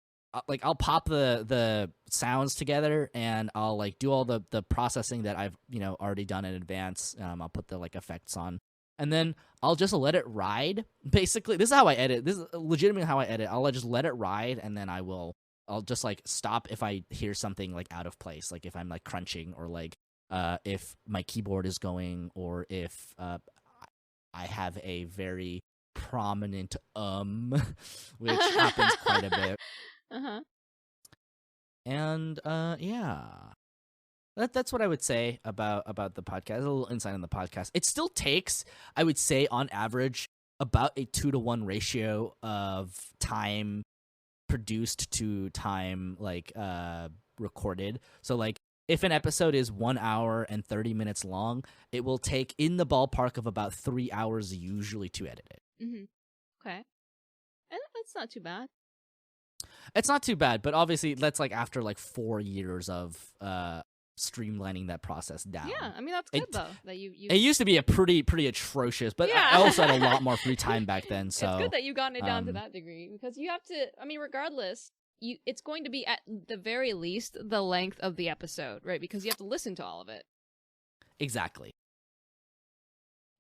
I'll pop the sounds together, and I'll like do all the processing that I've already done in advance. I'll put the like effects on, and then I'll just let it ride. Basically, this is how I edit. This is legitimately how I edit. I'll just let it ride, and then I'll just like stop if I hear something like out of place, like if I'm like crunching or like if my keyboard is going, or if I have a very prominent which happens quite a bit. And yeah. That's what I would say about the podcast. A little insight on the podcast. It still takes, I would say, on average, about a 2-to-1 ratio of time produced to time like recorded. So like if an episode is 1 hour and 30 minutes long, it will take in the ballpark of about 3 hours usually to edit it. Okay. And that's not too bad. It's not too bad, but obviously that's like after like 4 years of streamlining that process down. Yeah, I mean that's good though. That you It used to be a pretty atrocious, but yeah. I also had a lot more free time back then. So it's good that you've gotten it down to that degree, because you have to. I mean, regardless, it's going to be at the very least the length of the episode, right? Because you have to listen to all of it. Exactly.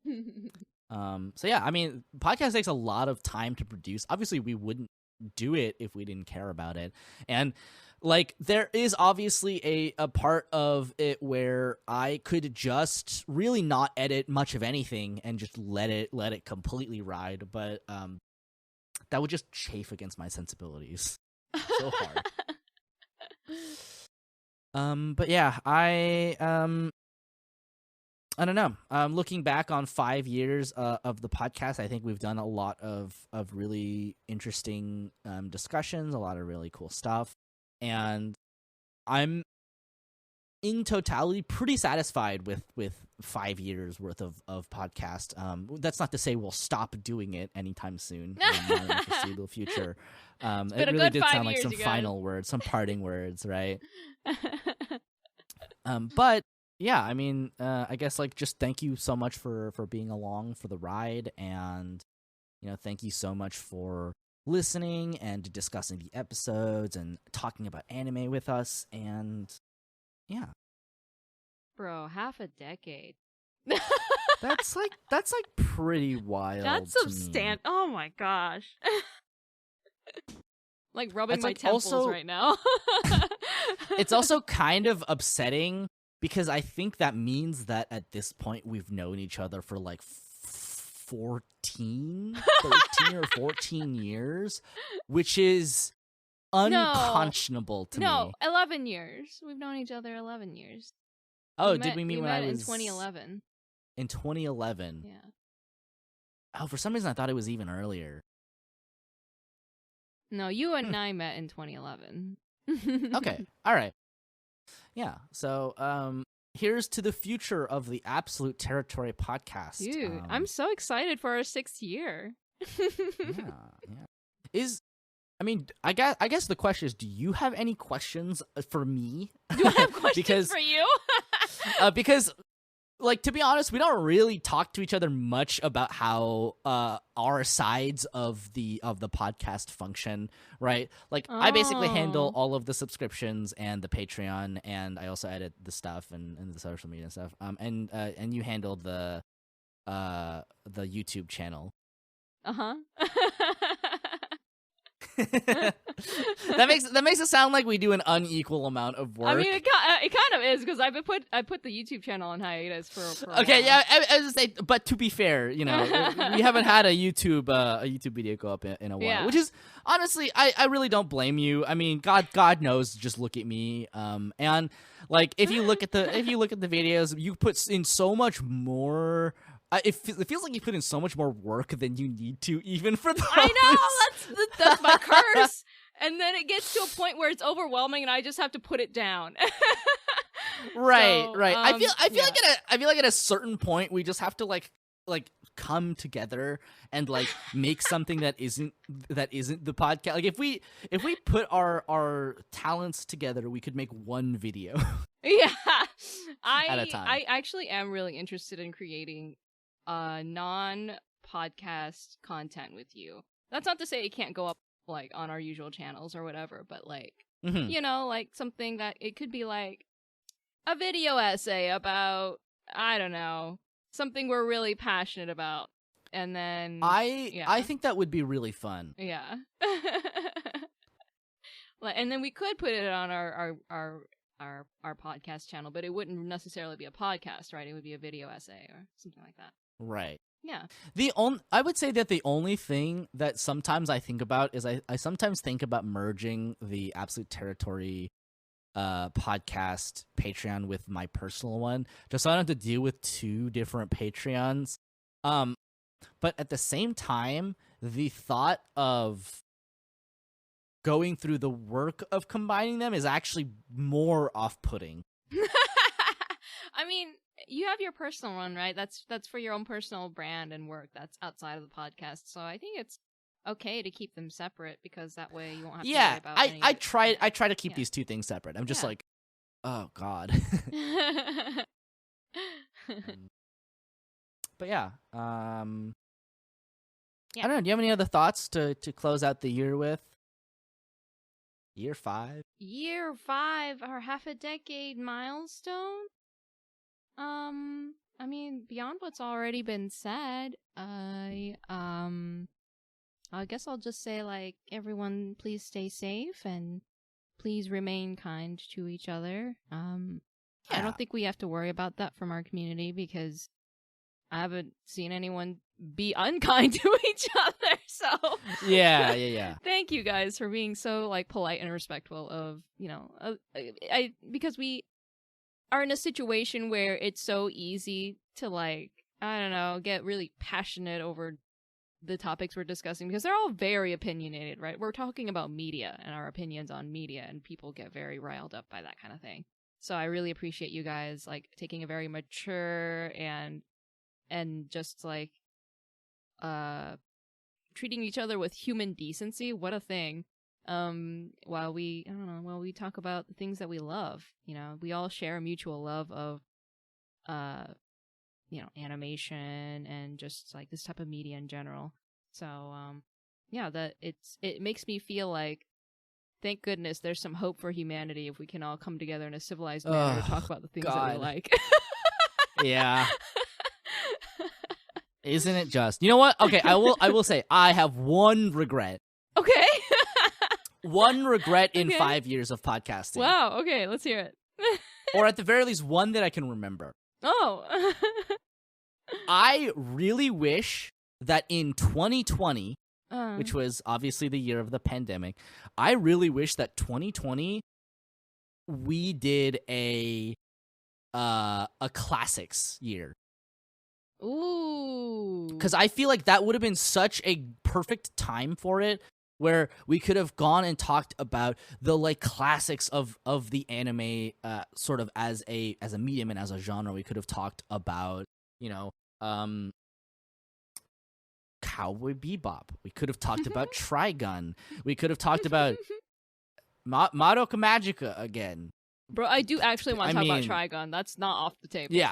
So yeah, I mean, podcast takes a lot of time to produce. Obviously, we wouldn't do it if we didn't care about it. And like, there is obviously a part of it where I could just really not edit much of anything and just let it completely ride. But that would just chafe against my sensibilities so hard. But yeah, I don't know. Looking back on 5 years of the podcast, I think we've done a lot of really interesting discussions, a lot of really cool stuff. And I'm in totality pretty satisfied with 5 years worth of podcast. That's not to say we'll stop doing it anytime soon in the foreseeable future. It really did sound like some final words, some parting words, right? But yeah, I mean, I guess like just thank you so much for being along for the ride, and thank you so much for listening and discussing the episodes and talking about anime with us. And yeah, bro, half a decade. that's like pretty wild. That's substantial. Oh my gosh. Like rubbing my temples also, right now. It's also kind of upsetting, because I think that means that at this point we've known each other for like 13 or 14 years, which is unconscionable to me. No, 11 years. We've known each other 11 years. Oh, did we meet when I was in 2011? In 2011. Yeah. Oh, for some reason I thought it was even earlier. No, you and I met in 2011. Okay. All right. Yeah. So, here's to the future of the Absolute Territory podcast. Dude, I'm so excited for our 6th year. Yeah. I guess the question is, do you have any questions for me? Do I have questions for you? Because like, to be honest, we don't really talk to each other much about how our sides of the podcast function, right? Like, I basically handle Oh. all of the subscriptions and the Patreon, and I also edit the stuff and the social media stuff. And you handle the YouTube channel. Uh-huh. that makes it sound like we do an unequal amount of work. I mean, it kind of is, because I put the YouTube channel on hiatus for a okay, while. yeah. I was just say, but to be fair, you know, we haven't had a YouTube video go up in a while, Yeah. which is honestly, I really don't blame you. I mean, God knows, just look at me. And like, if you look at the videos, you put in so much more. It feels like you put in so much more work than you need to, even for those. I know, that's my curse. And then it gets to a point where it's overwhelming, and I just have to put it down. Right. So, I feel yeah. like at a certain point we just have to like come together and like make something that isn't the podcast. Like, if we put our talents together, we could make one video. Yeah. At a time. I actually am really interested in creating non-podcast content with you. That's not to say it can't go up like on our usual channels or whatever, but like, Mhm. you know, like something that it could be like a video essay about, I don't know, something we're really passionate about. And then I think that would be really fun. yeah. And then we could put it on our podcast channel, but it wouldn't necessarily be a podcast, right? It would be a video essay or something like that. Right. Yeah. I would say that the only thing that sometimes I think about is I sometimes think about merging the Absolute Territory podcast Patreon with my personal one, just so I don't have to deal with two different Patreons. But at the same time, the thought of going through the work of combining them is actually more off-putting. I mean, you have your personal one, right? That's for your own personal brand and work. That's outside of the podcast. So I think it's okay to keep them separate, because that way you won't have to worry about any I of it. try to keep Yeah. these two things separate. I'm just Yeah. like, oh God. But yeah, Yeah. I don't know. Do you have any other thoughts to close out the year with? Year 5? Year 5, our half a decade milestone. I mean, beyond what's already been said, I guess I'll just say, like, everyone please stay safe and please remain kind to each other. I Yeah. don't think we have to worry about that from our community, because I haven't seen anyone be unkind to each other. So Yeah. thank you guys for being so like polite and respectful of, you know, because we are in a situation where it's so easy to, like, I don't know, get really passionate over the topics we're discussing, because they're all very opinionated, right? We're talking about media and our opinions on media, and people get very riled up by that kind of thing. So I really appreciate you guys like taking a very mature and just like treating each other with human decency. What a thing. While we talk about the things that we love. You know, we all share a mutual love of you know, animation and just like this type of media in general. So yeah, it makes me feel like, thank goodness there's some hope for humanity if we can all come together in a civilized manner to talk about the things that we God. like. Yeah. Isn't it just? You know what? Okay, I will say I have one regret. Okay. One regret in Okay. 5 years of podcasting. Wow, okay, let's hear it. Or at the very least, one that I can remember. Oh. I really wish that in 2020, which was obviously the year of the pandemic, I really wish that 2020 we did a classics year. Ooh. Because I feel like that would have been such a perfect time for it, where we could have gone and talked about the like classics of the anime, sort of as a medium and as a genre. We could have talked about, you know, Cowboy Bebop. We could have talked about Trigun. We could have talked about Madoka Magica again. Bro, I do actually want to I talk mean- about Trigun. That's not off the table. Yeah.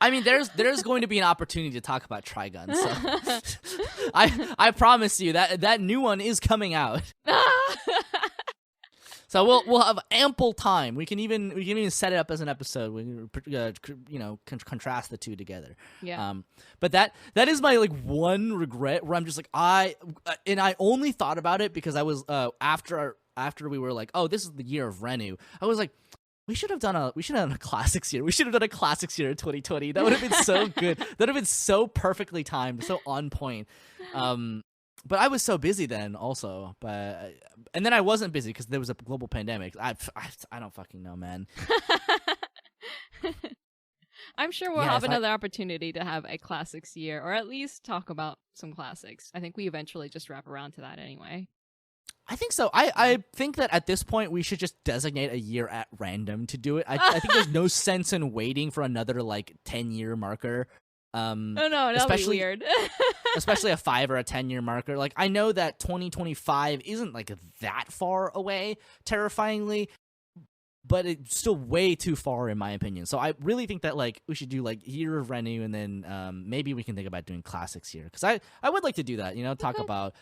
I mean, there's going to be an opportunity to talk about Trigun. So I promise you that new one is coming out. So we'll have ample time. We can even set it up as an episode. We contrast the two together. Yeah. But that is my like one regret where I'm just like I only thought about it because I was after we were like, oh, this is the year of Renu. I was like, we should have done a classics year. We should have done a classics year in 2020. That would have been so good. That would have been so perfectly timed, so on point. But I was so busy then also. And then I wasn't busy because there was a global pandemic. I don't fucking know, man. I'm sure we'll have another opportunity to have a classics year, or at least talk about some classics. I think we eventually just wrap around to that anyway. I think so. I think that at this point we should just designate a year at random to do it. I think there's no sense in waiting for another like 10-year marker. Oh no, that'll be weird. Especially a 5 or a 10-year marker. Like I know that 2025 isn't like that far away, terrifyingly, but it's still way too far in my opinion. So I really think that like we should do like year of Renu, and then maybe we can think about doing classics here, because I would like to do that. Talk about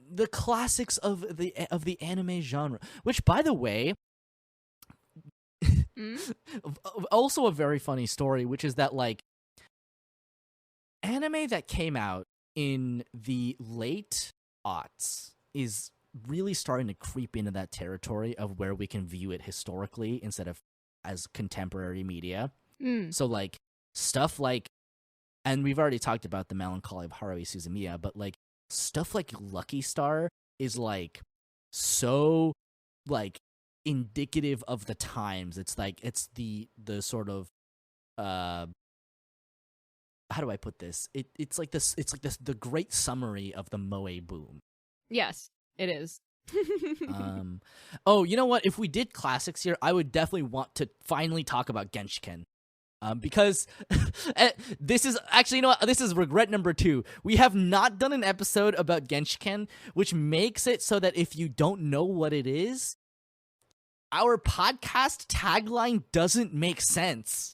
the classics of the anime genre, which by the way. Also a very funny story, which is that like anime that came out in the late aughts is really starting to creep into that territory of where we can view it historically instead of as contemporary media. So like stuff like, and we've already talked about the melancholy of Haruhi Suzumiya, but like stuff like Lucky Star is like so like indicative of the times. It's like it's the sort of how do I put this? It's like this. It's like this. The great summary of the moe boom. Yes, it is. Oh, you know what? If we did classics here, I would definitely want to finally talk about Genshiken. Because this is actually, you know what? This is regret number 2. We have not done an episode about Genshiken, which makes it so that if you don't know what it is, our podcast tagline doesn't make sense.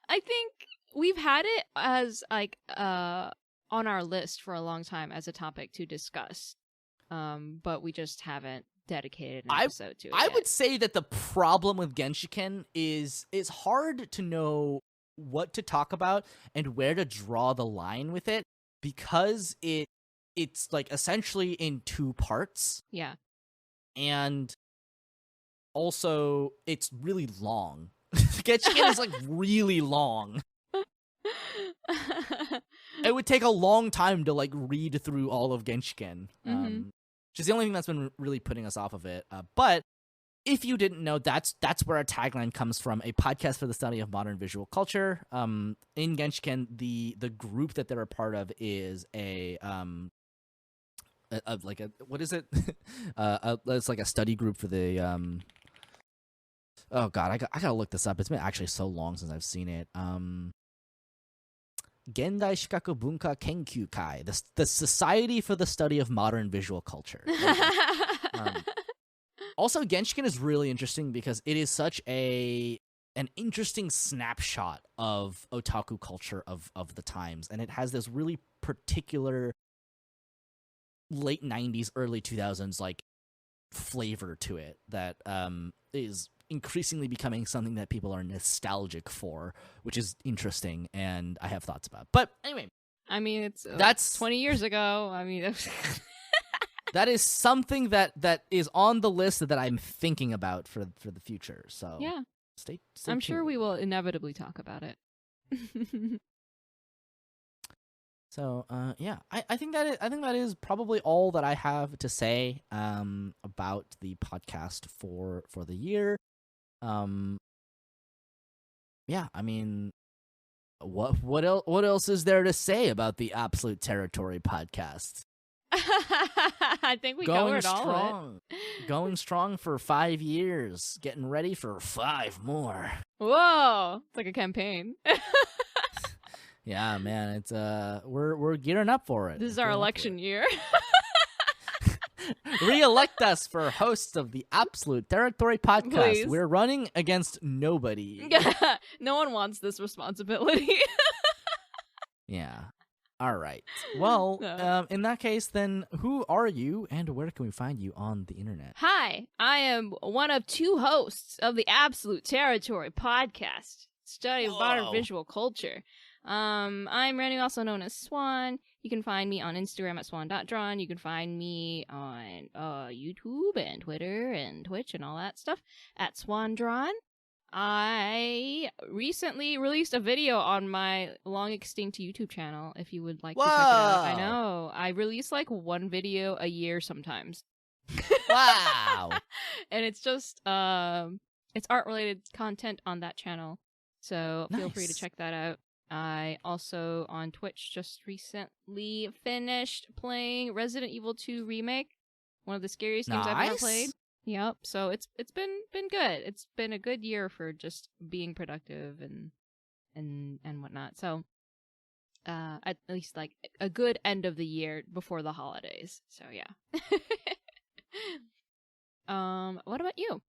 I think we've had it as like on our list for a long time as a topic to discuss, but we just haven't dedicated an episode to it. I would say that the problem with Genshiken is it's hard to know what to talk about and where to draw the line with it, because it's like essentially in 2 parts. Yeah. And also it's really long. Genshiken is like really long. It would take a long time to like read through all of Genshiken, which is the only thing that's been really putting us off of it. But if you didn't know, that's where our tagline comes from: a podcast for the study of modern visual culture. In Genshiken, the group that they're a part of is a what is it? It's like a study group for the oh god, I gotta look this up. It's been actually so long since I've seen it. Gendai Shikaku Bunka Kenkyū Kai, the Society for the Study of Modern Visual Culture. Also, Genshiken is really interesting because it is such an interesting snapshot of otaku culture of the times, and it has this really particular late 90s, early 2000s like flavor to it that is increasingly becoming something that people are nostalgic for, which is interesting, and I have thoughts about. But anyway, I mean, that's 20 years ago. I mean, that is something that is on the list that I'm thinking about for the future. So yeah, stay I'm tuned. sure we will inevitably talk about it. So yeah, I think that is probably all that I have to say about the podcast for the year. Yeah, I mean, what else is there to say about the Absolute Territory podcast? I think we covered all of it. Going strong for 5 years, getting ready for 5 more. Whoa, it's like a campaign. Yeah, man, it's we're gearing up for it. This is our election year. Re-elect us for hosts of the Absolute Territory podcast. Please. We're running against nobody. No one wants this responsibility. Yeah. All right. Well, No. in that case, then, who are you and where can we find you on the internet? Hi, I am one of 2 hosts of the Absolute Territory podcast, study of modern Whoa. visual culture. I'm Renu, also known as Swan. You can find me on Instagram at swan.drawn. You can find me on YouTube and Twitter and Twitch and all that stuff at swandrawn. I recently released a video on my long extinct YouTube channel if you would like to check it out. I Whoa. know. I release like 1 video a year sometimes. Wow. And it's just it's art related content on that channel. So feel free to Nice. check that out. I also on Twitch just recently finished playing Resident Evil 2 Remake. One of the scariest games I've ever Nice. played. Yep. So it's been good. It's been a good year for just being productive and whatnot. So at least like a good end of the year before the holidays. So yeah. What about you?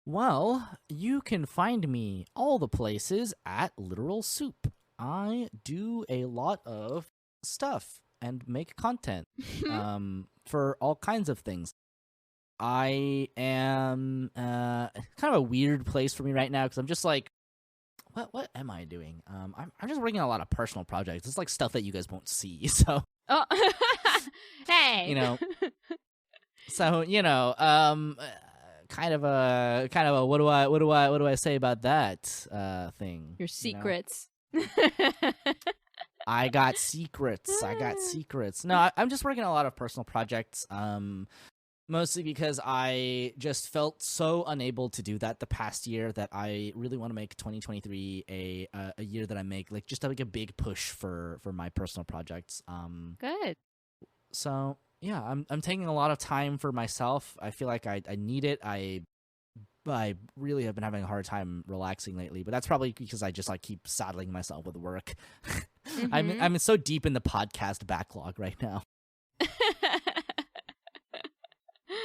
Well, you can find me all the places at Literal Soup. I do a lot of stuff and make content for all kinds of things. I am kind of a weird place for me right now because I'm just like, what am I doing? I'm just working on a lot of personal projects. It's like stuff that you guys won't see. So Oh, hey. you know, kind of a what do I say about that thing? Your you know? secrets. I got secrets. No, I'm just working on a lot of personal projects. Mostly because I just felt so unable to do that the past year that I really want to make 2023 a year that I make like just like a big push for my personal projects. Good. So yeah, I'm taking a lot of time for myself. I feel like I need it. I really have been having a hard time relaxing lately, but that's probably because I just like keep saddling myself with work. Mhm. I'm so deep in the podcast backlog right now.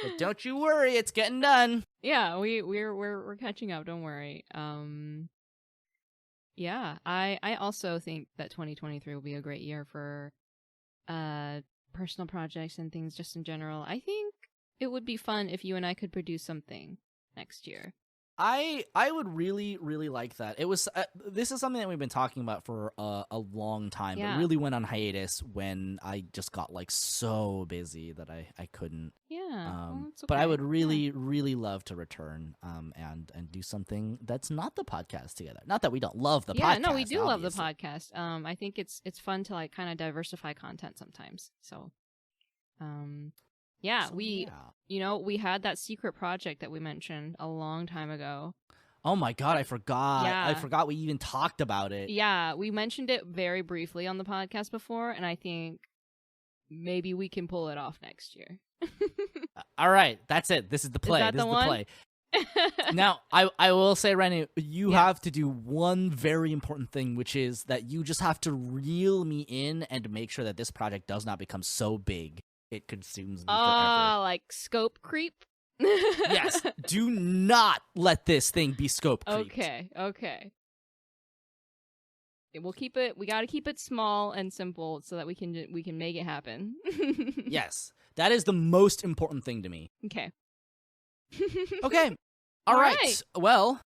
But don't you worry, it's getting done. Yeah, we're catching up. Don't worry. Yeah, I also think that 2023 will be a great year for personal projects and things just in general. I think it would be fun if you and I could produce something next year. I would really like that. It was this is something that we've been talking about for a long time, Yeah. but really went on hiatus when I just got like so busy that I couldn't. Yeah. Well, it's But I okay. would really love to return and do something that's not the podcast together. Not that we don't love the podcast. Yeah, no, we do love the obviously. podcast. I think it's fun to like kind of diversify content sometimes. So, yeah, So, we yeah. we had that secret project that we mentioned a long time ago. Oh my god, I forgot. Yeah. I forgot we even talked about it. Yeah, we mentioned it very briefly on the podcast before, and I think maybe we can pull it off next year. All right, that's it. This is the play. that This the is the one? play. Now, I will say, Renu, you Yeah. have to do one very important thing, which is that you just have to reel me in and make sure that this project does not become so big it consumes me forever. Like scope creep? Yes, do not let this thing be scope creeped. Okay. We'll keep it. We got to keep it small and simple so that we can make it happen. Yes, that is the most important thing to me. Okay. Okay. All All right. right. Well,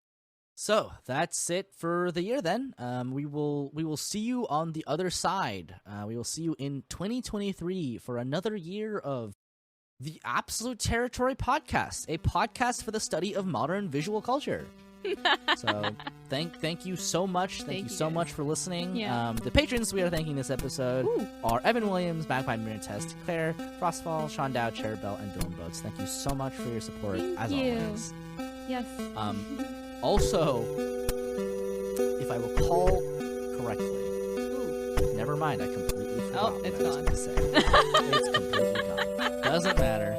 so that's it for the year then. We will see you on the other side. We will see you in 2023 for another year of the Absolute Territory podcast, a podcast for the study of modern visual culture. So thank you so much. Thank you so guys. much for listening. Yeah. The patrons we are thanking this episode Ooh. are Evan Williams, Magpie Mirror Test, Claire, Frostfall, Sean Dow, Cherubel, and Dylan Boats. Thank you so much for your support, Thank as you. always. Yes. Also, if I recall correctly, Ooh. never mind, I completely forgot. Oh, what it's I was gone. gonna say. It's completely gone. Doesn't matter.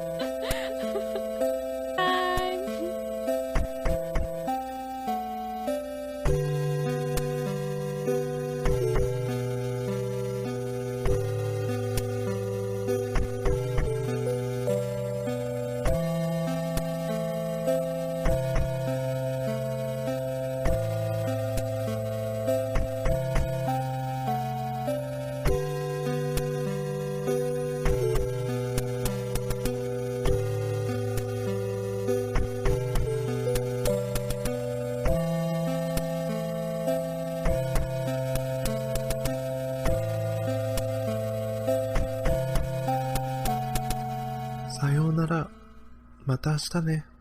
また明日ね。